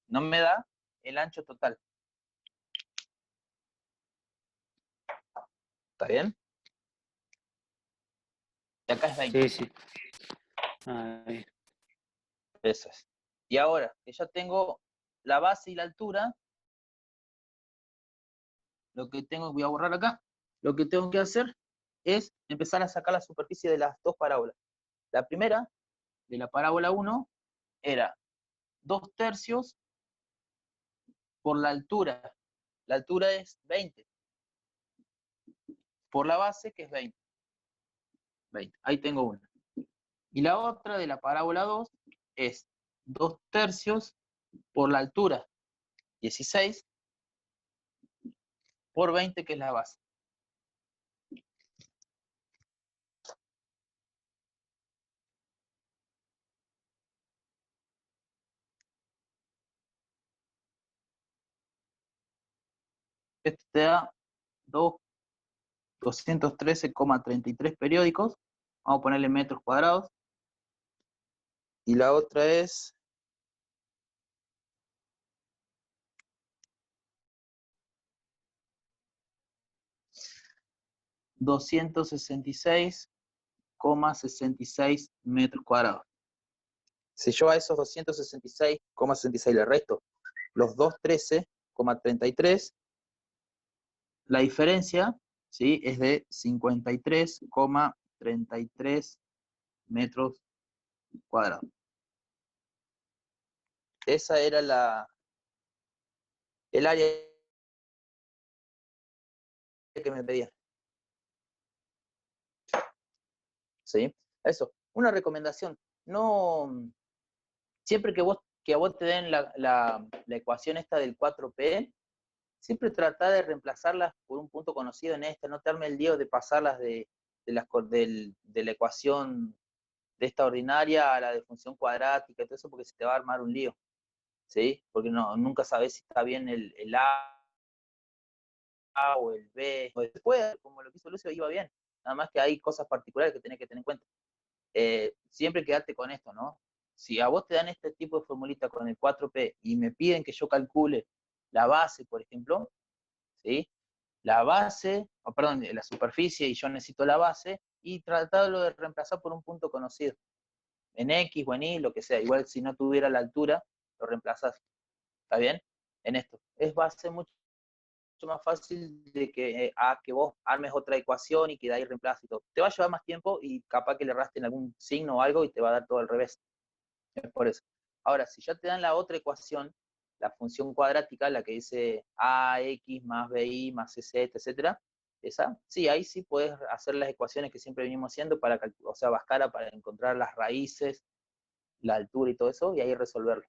No me da el ancho total. ¿Está bien? Y acá es 20. sí, sí. Ahí. Eso es. Y ahora que ya tengo la base y la altura, lo que tengo, voy a borrar acá, lo que tengo que hacer es empezar a sacar la superficie de las dos parábolas. La primera, de la parábola 1, era 2/3 por la altura. La altura es 20. por la base, que es 20. 20. Ahí tengo una. Y la otra de la parábola 2 es 2/3 por la altura, 16, por 20, que es la base. Esto te da 213,33 periódicos. Vamos a ponerle metros cuadrados. Y la otra es 266,66 metros cuadrados. Si yo a esos 266,66 le resto los 213,33, la diferencia, ¿sí?, es de 53,33 metros cuadrados. Esa era el área que me pedían. ¿Sí? Eso. Una recomendación. No, siempre que a vos te den la ecuación esta del 4P, siempre trata de reemplazarlas por un punto conocido en esta, no te arme el lío de pasarlas de la ecuación de esta ordinaria a la de función cuadrática y todo eso, porque se te va a armar un lío, ¿sí? Porque nunca sabes si está bien el A o el B, o después, como lo que hizo Lucio, iba bien, nada más que hay cosas particulares que tenés que tener en cuenta. Siempre quedarte con esto, ¿no? Si a vos te dan este tipo de formulita con el 4P y me piden que yo calcule la base, por ejemplo, ¿sí? La base, perdón, la superficie, y yo necesito la base, y tratarlo de reemplazar por un punto conocido, en X o en Y, lo que sea. Igual si no tuviera la altura, lo reemplazás. ¿Está bien? En esto. Va a ser mucho más fácil de que vos armes otra ecuación y que de ahí reemplaces y todo. Te va a llevar más tiempo y capaz que le erraste algún signo o algo y te va a dar todo al revés. Es por eso. Ahora, si ya te dan la otra ecuación, la función cuadrática, la que dice ax más bi más cz, etcétera, esa, sí, ahí sí puedes hacer las ecuaciones que siempre venimos haciendo para calcular, o sea, Bhaskara, para encontrar las raíces, la altura y todo eso, y ahí resolverlo.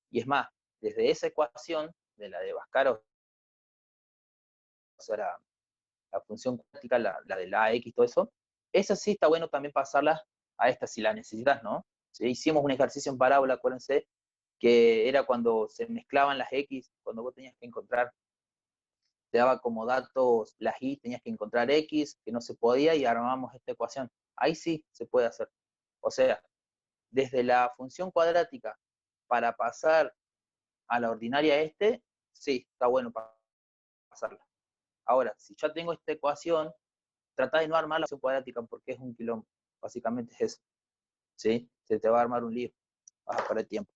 Y es más, desde esa ecuación, de la de Bhaskara, o sea, la función cuántica, la de la ax, todo eso, esa sí está bueno también pasarla a esta si la necesitas, ¿no? ¿Sí? Hicimos un ejercicio en parábola, acuérdense, que era cuando se mezclaban las x, cuando vos tenías que encontrar, te daba como datos las y, tenías que encontrar x, que no se podía, y armamos esta ecuación. Ahí sí se puede hacer. O sea, desde la función cuadrática para pasar a la ordinaria sí, está bueno pasarla. Ahora, si ya tengo esta ecuación, trata de no armar la función cuadrática porque es un quilombo. Básicamente es eso. ¿Sí? Se te va a armar un lío. Vas a perder tiempo.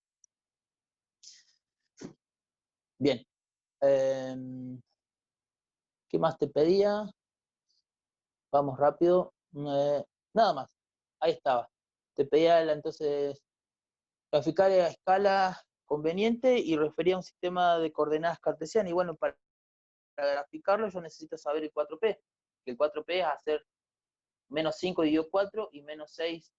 Bien. ¿Qué más te pedía? Vamos rápido. Nada más. Ahí estaba. Te pedía entonces graficar a escala conveniente y refería a un sistema de coordenadas cartesianas. Y bueno, para graficarlo yo necesito saber el 4P. Que el 4P es hacer menos 5 dividido 4 y menos 6,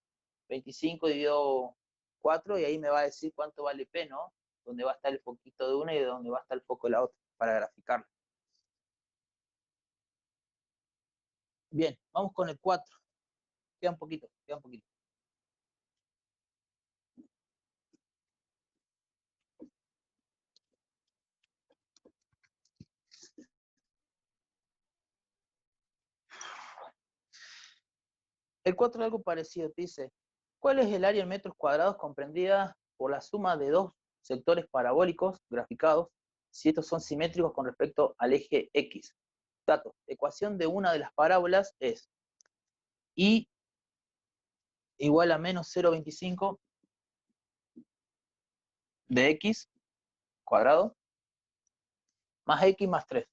25 dividido 4, y ahí me va a decir cuánto vale P, ¿no? Dónde va a estar el foquito de una y de dónde va a estar el foco de la otra, para graficarlo. Bien, vamos con el 4. Queda un poquito, queda un poquito. El 4 es algo parecido, te dice, ¿cuál es el área en metros cuadrados comprendida por la suma de dos sectores parabólicos graficados, si estos son simétricos con respecto al eje X? Dato, ecuación de una de las parábolas es y igual a menos 0,25 de X cuadrado más X más 3.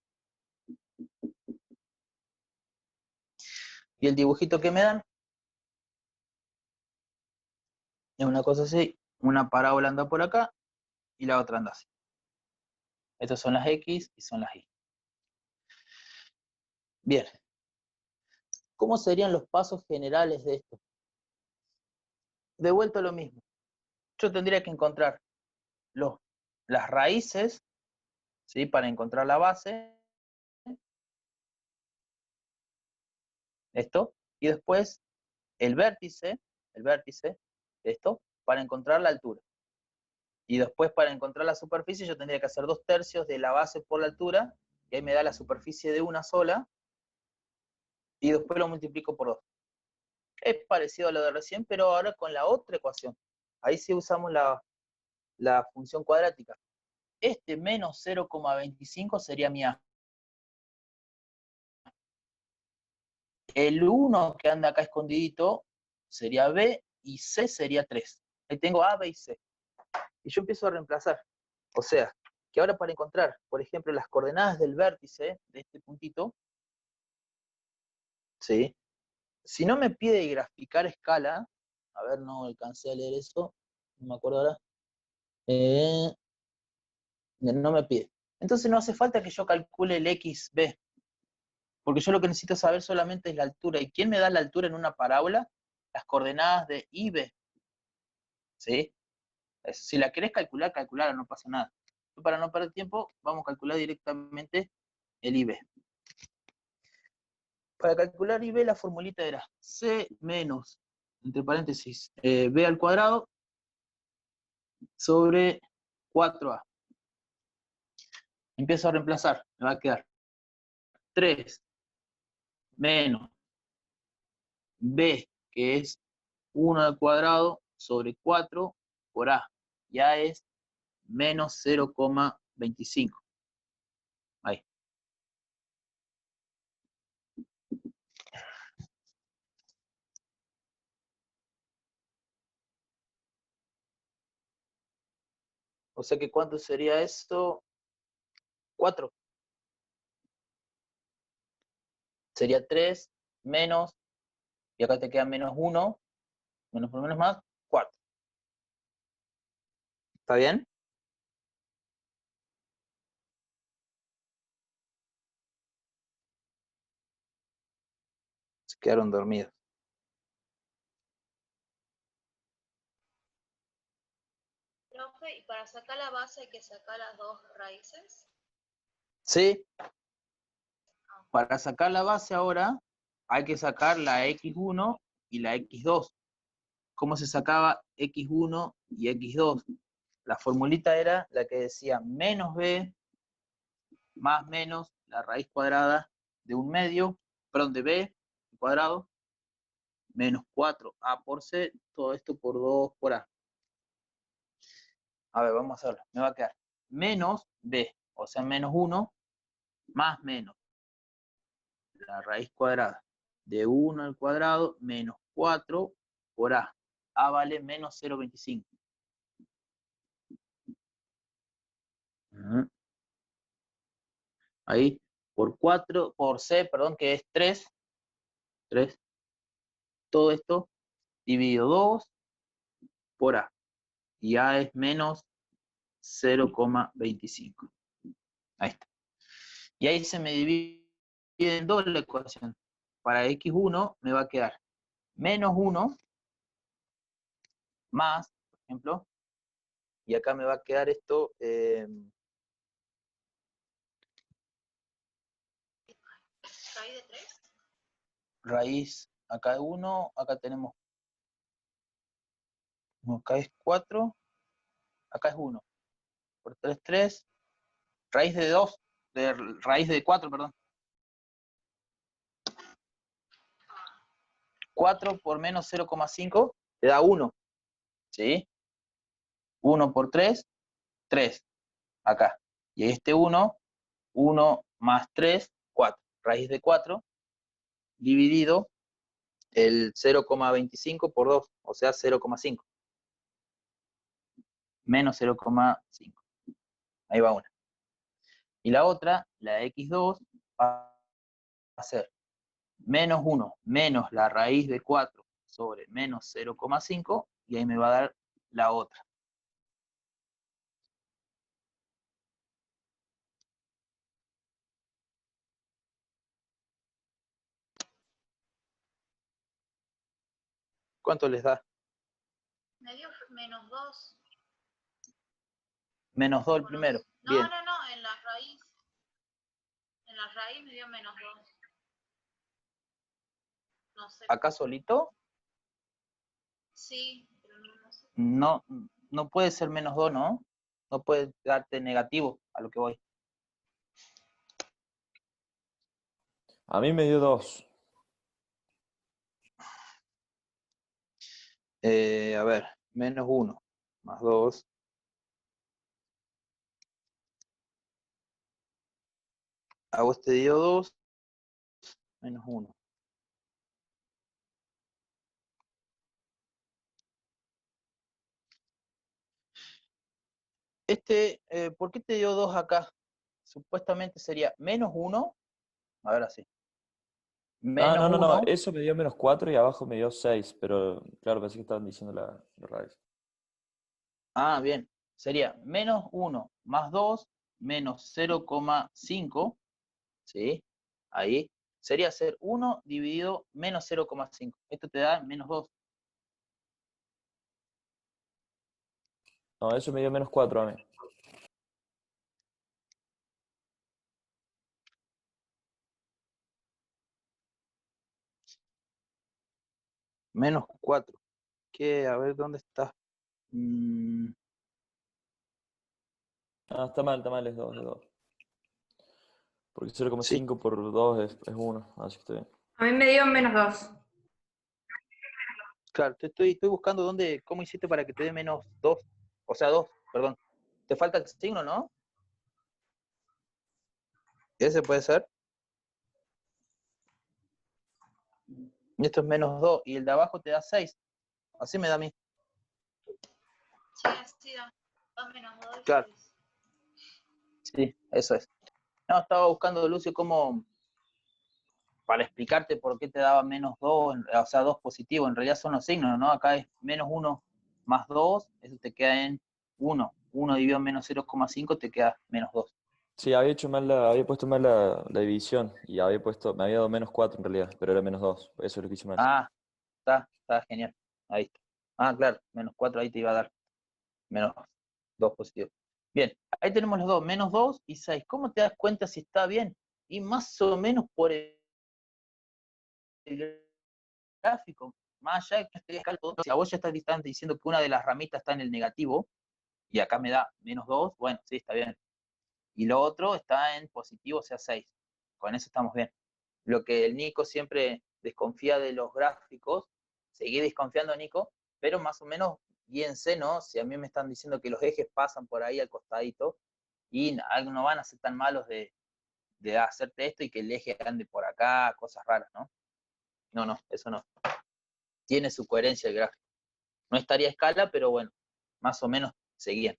Y el dibujito que me dan es una cosa así, una parábola anda por acá y la otra anda así. Estas son las X y son las Y. Bien, ¿Cómo serían los pasos generales de esto? De vuelta a lo mismo. Yo tendría que encontrar las raíces, ¿sí? Para encontrar la base. Esto. Y después el vértice de esto, para encontrar la altura. Y después para encontrar la superficie yo tendría que hacer 2/3 de la base por la altura, y ahí me da la superficie de una sola, y después lo multiplico por 2. Es parecido a lo de recién, pero ahora con la otra ecuación. Ahí sí usamos la función cuadrática. Este menos 0,25 sería mi A. El 1 que anda acá escondidito sería B, y C sería 3. Ahí tengo A, B y C. Y yo empiezo a reemplazar. O sea, que ahora para encontrar, por ejemplo, las coordenadas del vértice de este puntito, ¿sí? Si no me pide graficar escala, a ver, no alcancé a leer eso, no me acuerdo ahora, no me pide. Entonces no hace falta que yo calcule el XB, porque yo lo que necesito saber solamente es la altura. ¿Y quién me da la altura en una parábola? Las coordenadas de IB, ¿sí? Si la querés calcular, calculala, no pasa nada. Para no perder tiempo, vamos a calcular directamente el IB. Para calcular IB la formulita era C menos, entre paréntesis, B al cuadrado sobre 4A. Empiezo a reemplazar, me va a quedar 3 menos B, que es 1 al cuadrado sobre 4 por A. Ya es menos 0,25. Ahí. O sea que ¿cuánto sería esto? 4. Sería 3 menos, y acá te queda menos 1, menos por menos más, 4. ¿Está bien? Se quedaron dormidos. Profe, y para sacar la base hay que sacar las dos raíces. Sí, para sacar la base ahora hay que sacar la x1 y la x2. ¿Cómo se sacaba x1 y x2? La formulita era la que decía menos b más menos la raíz cuadrada de un medio, perdón, de b cuadrado, menos 4a por c, todo esto por 2 por a. A ver, vamos a hacerlo. Me va a quedar menos b, o sea, menos 1, más menos la raíz cuadrada de 1 al cuadrado menos 4 por a. A vale menos 0,25. Ahí, por 4, por c, perdón, que es 3, todo esto dividido 2 por a. Y a es menos 0,25. Ahí está. Y ahí se me divide en dos la ecuación. Para x1 me va a quedar menos 1 más, por ejemplo, y acá me va a quedar esto, Raíz de 3. raíz, acá de 1, acá tenemos, acá es 4, acá es 1, por 3, 3, raíz de 2, raíz de 4, perdón. 4 por menos 0,5 te da 1, ¿sí? 1 por 3, 3, acá. Y este 1, 1 más 3, 4. Raíz de 4, dividido el 0,25 por 2, o sea, 0,5. Menos 0,5. Ahí va una. Y la otra, la x2, va a ser menos 1 menos la raíz de 4 sobre menos 0,5, y ahí me va a dar la otra. ¿Cuánto les da? Me dio -2. -2 el Bueno, primero. no, Bien. no, en la raíz. En la raíz me dio -2. No sé. ¿Acá solito? Sí, pero no sé. No, no puede ser -2, ¿no? No puede darte negativo a lo que voy. A mí me dio 2. A ver, -1 más 2. A vos te dio 2, -1. ¿Por qué te dio 2 acá? Supuestamente sería -1. A ver así. Ah, no, no, no. -1. Eso me dio -4 y abajo me dio 6. Pero claro, pensé que estaban diciendo la raíz. Ah, bien. Sería -1 más 2 menos 0,5. ¿Sí? Ahí. Sería hacer 1 dividido menos 0,5. Esto te da -2. No, eso me dio -4 a mí. -4. ¿Qué? A ver, ¿dónde está? Mm, Ah, está mal, es 2, es 2. Porque sí, 0,5 por 2 es 1, así que estoy bien. A mí me dio -2. claro, estoy buscando cómo hiciste para que te dé -2. O sea, 2, perdón. Te falta el signo, ¿no? Ese puede ser. Y esto es -2. Y el de abajo te da 6. Así me da a mí. Sí, así da. Da -2 y Claro, 6. sí, eso es. No, estaba buscando, Lucio, cómo, para explicarte por qué te daba -2, o sea, 2 positivo. En realidad son los signos, ¿no? Acá es -1 más 2, eso te queda en 1. 1 dividido en -0,5 te queda -2. Sí, había puesto mal la división y me había dado -4 en realidad, pero era -2. Eso es lo que hice mal. Ah, está genial. Ahí está. Ah, claro, -4 ahí te iba a dar -2 positivo. Bien, ahí tenemos los dos, -2 y 6. ¿Cómo te das cuenta si está bien? Y más o menos por el gráfico, más allá de que esté cálculo, si a vos ya estás diciendo que una de las ramitas está en el negativo, y acá me da -2, bueno, sí, está bien. Y lo otro está en positivo, o sea, 6. Con eso estamos bien. Lo que el Nico siempre desconfía de los gráficos, seguí desconfiando, Nico, pero más o menos guíense, ¿no? Si a mí me están diciendo que los ejes pasan por ahí al costadito, y no van a ser tan malos de hacerte esto y que el eje ande por acá, cosas raras, ¿no? No, eso no. Tiene su coherencia el gráfico. No estaría a escala, pero bueno, más o menos seguían.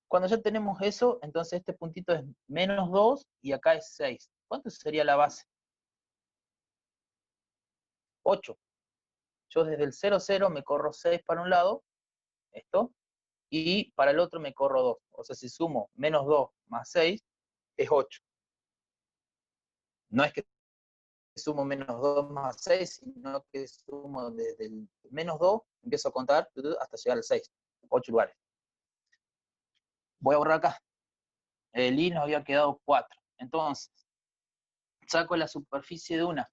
Cuando ya tenemos eso, entonces este puntito es -2 y acá es 6. ¿Cuánto sería la base? 8. Yo desde el 0, 0 me corro 6 para un lado, esto, y para el otro me corro 2. O sea, si sumo -2 más 6, es 8. No es que sumo -2 más 6, sino que sumo desde el -2, empiezo a contar hasta llegar al 6. 8 lugares. Voy a borrar acá. El I nos había quedado 4. Entonces, saco la superficie de una.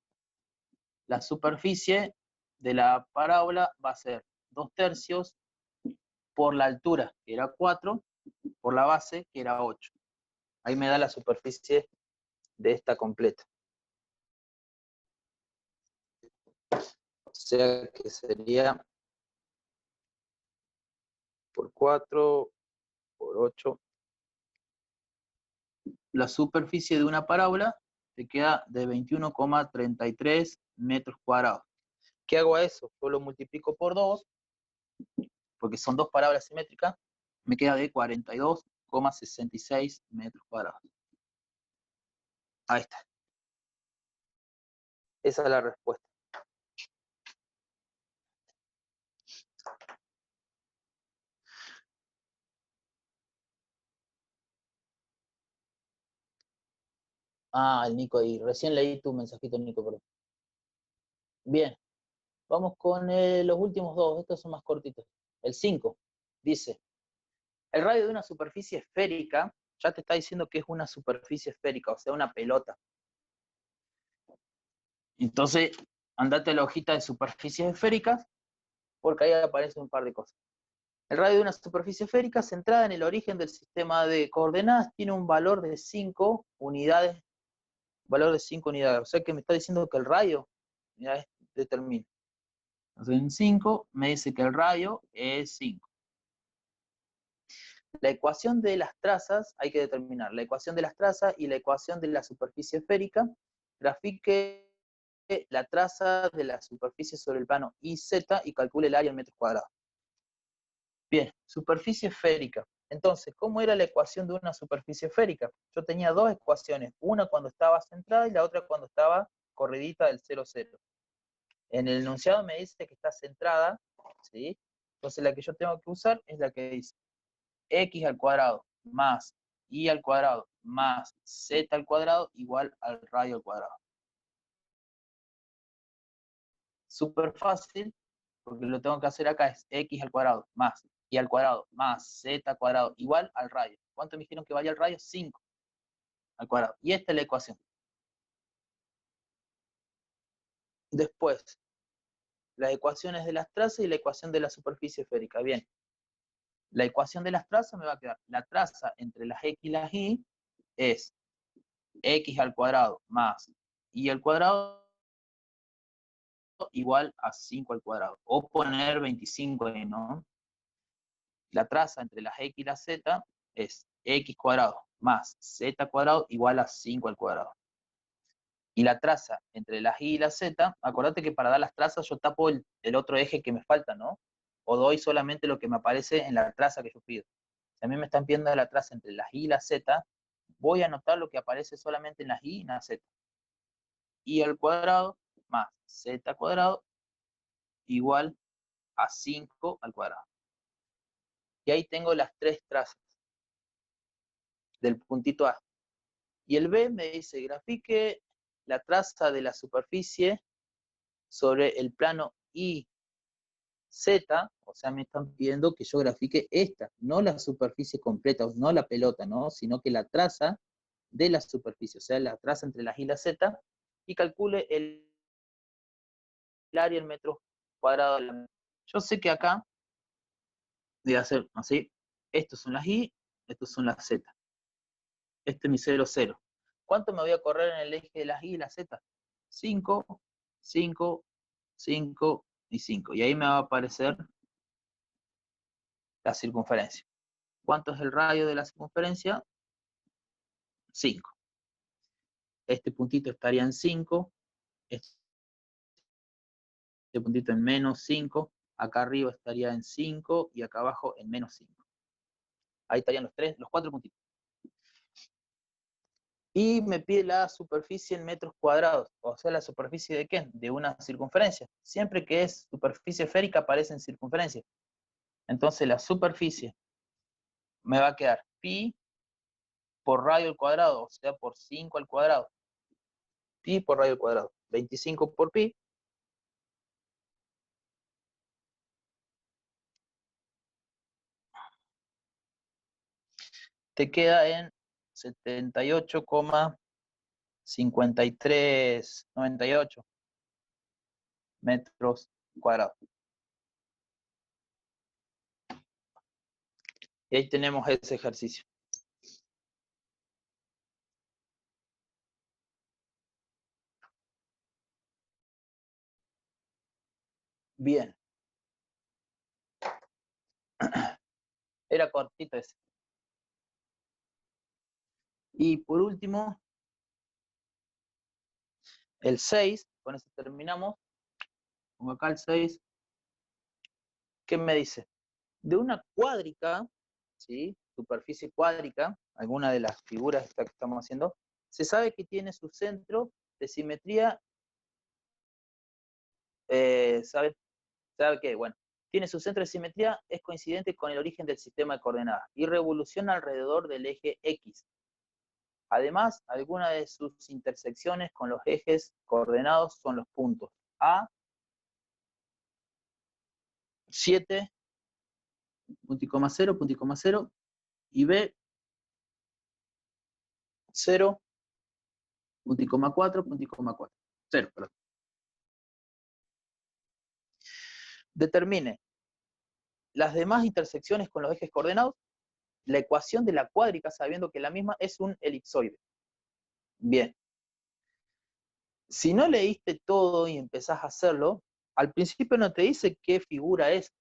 La superficie de la parábola va a ser 2/3 por la altura, que era 4, por la base, que era 8. Ahí me da la superficie de esta completa. O sea que sería por 4, por 8. La superficie de una parábola te queda de 21,33 metros cuadrados. ¿Qué hago a eso? Yo lo multiplico por 2, porque son dos parábolas simétricas, me queda de 42,66 metros cuadrados. Ahí está. Esa es la respuesta. Ah, el Nico ahí. Recién leí tu mensajito, Nico, perdón. Bien. Vamos con los últimos dos, estos son más cortitos. El 5 dice, el radio de una superficie esférica, ya te está diciendo que es una superficie esférica, o sea, una pelota. Entonces, andate a la hojita de superficies esféricas, porque ahí aparece un par de cosas. El radio de una superficie esférica centrada en el origen del sistema de coordenadas tiene un valor de 5 unidades, o sea que me está diciendo que el radio, ya determina. Entonces en 5 me dice que el radio es 5. La ecuación de las trazas, hay que determinar, la ecuación de las trazas y la ecuación de la superficie esférica, grafique la traza de la superficie sobre el plano IZ y calcule el área en metros cuadrados. Bien, superficie esférica. Entonces, ¿cómo era la ecuación de una superficie esférica? Yo tenía dos ecuaciones, una cuando estaba centrada y la otra cuando estaba corridita del 0, 0. En el enunciado me dice que está centrada, ¿sí? Entonces la que yo tengo que usar es la que dice x al cuadrado más y al cuadrado más z al cuadrado igual al radio al cuadrado. Súper fácil, porque lo tengo que hacer acá, es x al cuadrado más y al cuadrado más z al cuadrado igual al radio. ¿Cuánto me dijeron que vaya al radio? 5 al cuadrado. Y esta es la ecuación. Después, las ecuaciones de las trazas y la ecuación de la superficie esférica. Bien, la ecuación de las trazas me va a quedar, la traza entre las x y las y es x al cuadrado más y al cuadrado igual a 5 al cuadrado. O poner 25 ahí, ¿no? La traza entre las x y la z es x cuadrado más z cuadrado igual a 5 al cuadrado. Y la traza entre las y la z, acordate que para dar las trazas yo tapo el otro eje que me falta, ¿no? O doy solamente lo que me aparece en la traza que yo pido. Si a mí me están pidiendo la traza entre las y la z, voy a anotar lo que aparece solamente en las y la z. Y al cuadrado más z cuadrado igual a 5 al cuadrado. Y ahí tengo las tres trazas del puntito A. Y el B me dice, grafique la traza de la superficie sobre el plano IZ, o sea, me están pidiendo que yo grafique esta, no la superficie completa, no la pelota, ¿no? Sino que la traza de la superficie, o sea, la traza entre las y la Z, y calcule el área en metros cuadrados. Yo sé que acá voy a hacer así, estos son las y, estos son las Z. Este es mi 0, 0. ¿Cuánto me voy a correr en el eje de las y y la Z? 5, 5, 5 y 5. Y ahí me va a aparecer la circunferencia. ¿Cuánto es el radio de la circunferencia? 5. Este puntito estaría en 5, este puntito en menos 5, acá arriba estaría en 5 y acá abajo en menos 5. Ahí estarían los 4 puntitos. Y me pide la superficie en metros cuadrados, o sea, la superficie de ¿qué? De una circunferencia. Siempre que es superficie esférica aparece en circunferencia. Entonces la superficie me va a quedar pi por radio al cuadrado, o sea, por 5 al cuadrado. Pi por radio al cuadrado. 25 por pi. Te queda en 78,5398 metros cuadrados. Y ahí tenemos ese ejercicio. Bien. Era cortito ese. Y por último, el 6, con eso terminamos. Pongo acá el 6. ¿Qué me dice? De una cuádrica, ¿sí? Superficie cuádrica, alguna de las figuras que estamos haciendo, se sabe que tiene su centro de simetría, ¿sabe qué? Bueno, tiene su centro de simetría, es coincidente con el origen del sistema de coordenadas y revoluciona alrededor del eje X. Además, algunas de sus intersecciones con los ejes coordenados son los puntos A, 7, punto y coma 0, punto y coma 0, y B, 0, punto y coma 4, punto y coma 4. 0, perdón. Determine las demás intersecciones con los ejes coordenados, la ecuación de la cuádrica, sabiendo que la misma es un elipsoide. Bien. Si no leíste todo y empezás a hacerlo, al principio no te dice qué figura es.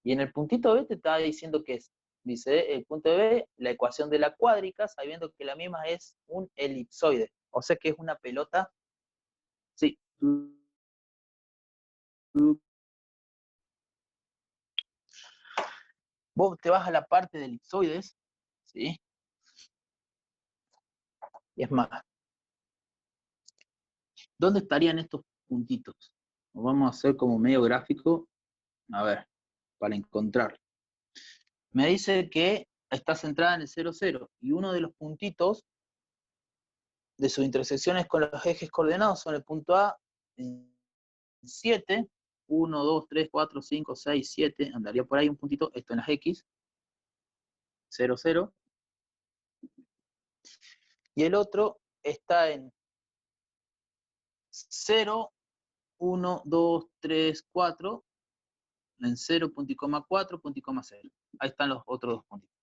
Y en el puntito B te está diciendo qué es. Dice, el punto B, la ecuación de la cuádrica, sabiendo que la misma es un elipsoide. O sea que es una pelota. Sí. Vos te vas a la parte de elipsoides, ¿sí? Y es más, ¿dónde estarían estos puntitos? Lo vamos a hacer como medio gráfico, a ver, para encontrar. Me dice que está centrada en el 0, 0, y uno de los puntitos de sus intersecciones con los ejes coordenados son el punto A en 7, 1, 2, 3, 4, 5, 6, 7, andaría por ahí un puntito, esto en las X, 0, 0, y el otro está en 0, 1, 2, 3, 4, en 0, punto y coma 4, punto y coma 0. Ahí están los otros dos puntitos.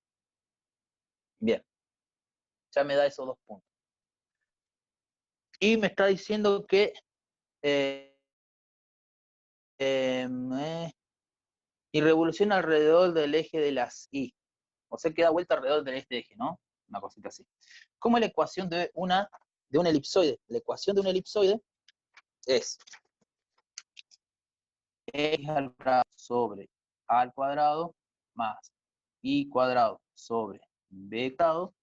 Bien, ya me da esos dos puntos. Y me está diciendo que y revoluciona alrededor del eje de las Y. O sea que da vuelta alrededor de este eje, ¿no? Una cosita así. ¿Cómo es la ecuación de un elipsoide? La ecuación de un elipsoide es x al cuadrado sobre a al cuadrado más y cuadrado sobre b cuadrado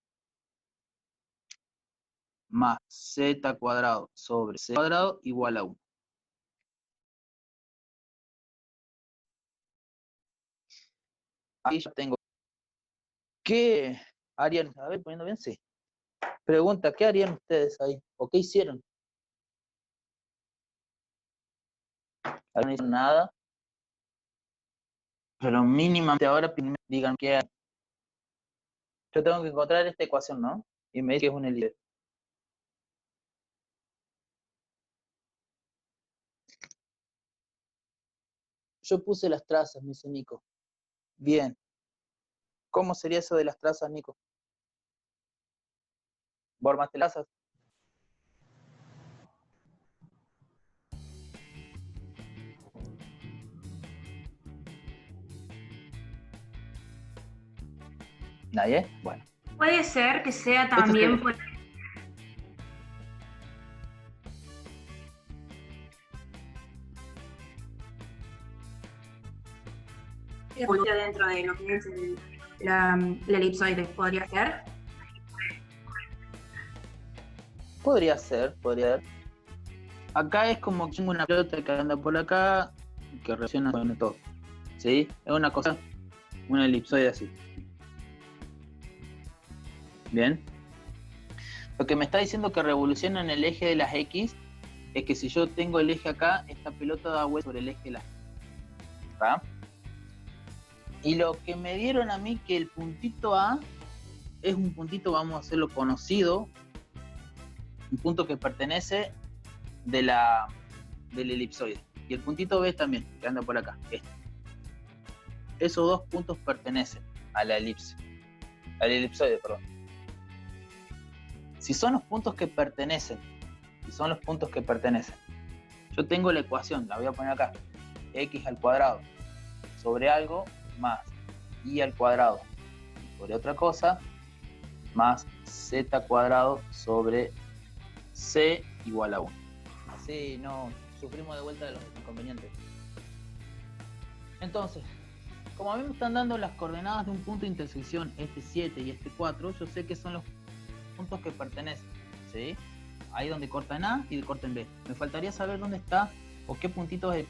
más z cuadrado sobre c cuadrado igual a 1. Ahí ya tengo. ¿Qué harían? A ver, poniendo bien, sí. Pregunta, ¿qué harían ustedes ahí? ¿O qué hicieron? No hicieron nada. Pero mínimamente ahora digan qué hay. Yo tengo que encontrar esta ecuación, ¿no? Y me dice que es un elipsoide. Yo puse las trazas, me dice Nico. Bien. ¿Cómo sería eso de las trazas, Nico? ¿Vos armaste trazas? ¿Nadie? Bueno. Puede ser que sea Esto también fue- dentro de lo que es la elipsoide, podría ser. Podría ser, podría ser. Acá es como que tengo una pelota que anda por acá, que reacciona con todo. ¿Sí? Es una cosa, una elipsoide así. Bien. Lo que me está diciendo que revoluciona en el eje de las X es que si yo tengo el eje acá, esta pelota da vuelta sobre el eje de las X. ¿Va? Y lo que me dieron a mí que el puntito A es un puntito, vamos a hacerlo conocido, un punto que pertenece del elipsoide. Y el puntito B también, que anda por acá. Esos dos puntos pertenecen a la elipse. Al elipsoide, perdón. Si son los puntos que pertenecen, yo tengo la ecuación, la voy a poner acá. X al cuadrado sobre algo más y al cuadrado sobre otra cosa más z cuadrado sobre c igual a 1. Sí, no, sufrimos de vuelta de los inconvenientes. Entonces, como a mí me están dando las coordenadas de un punto de intersección, este 7 y este 4, yo sé que son los puntos que pertenecen, ¿sí? Ahí donde cortan A y cortan B. Me faltaría saber dónde está o qué puntitos es.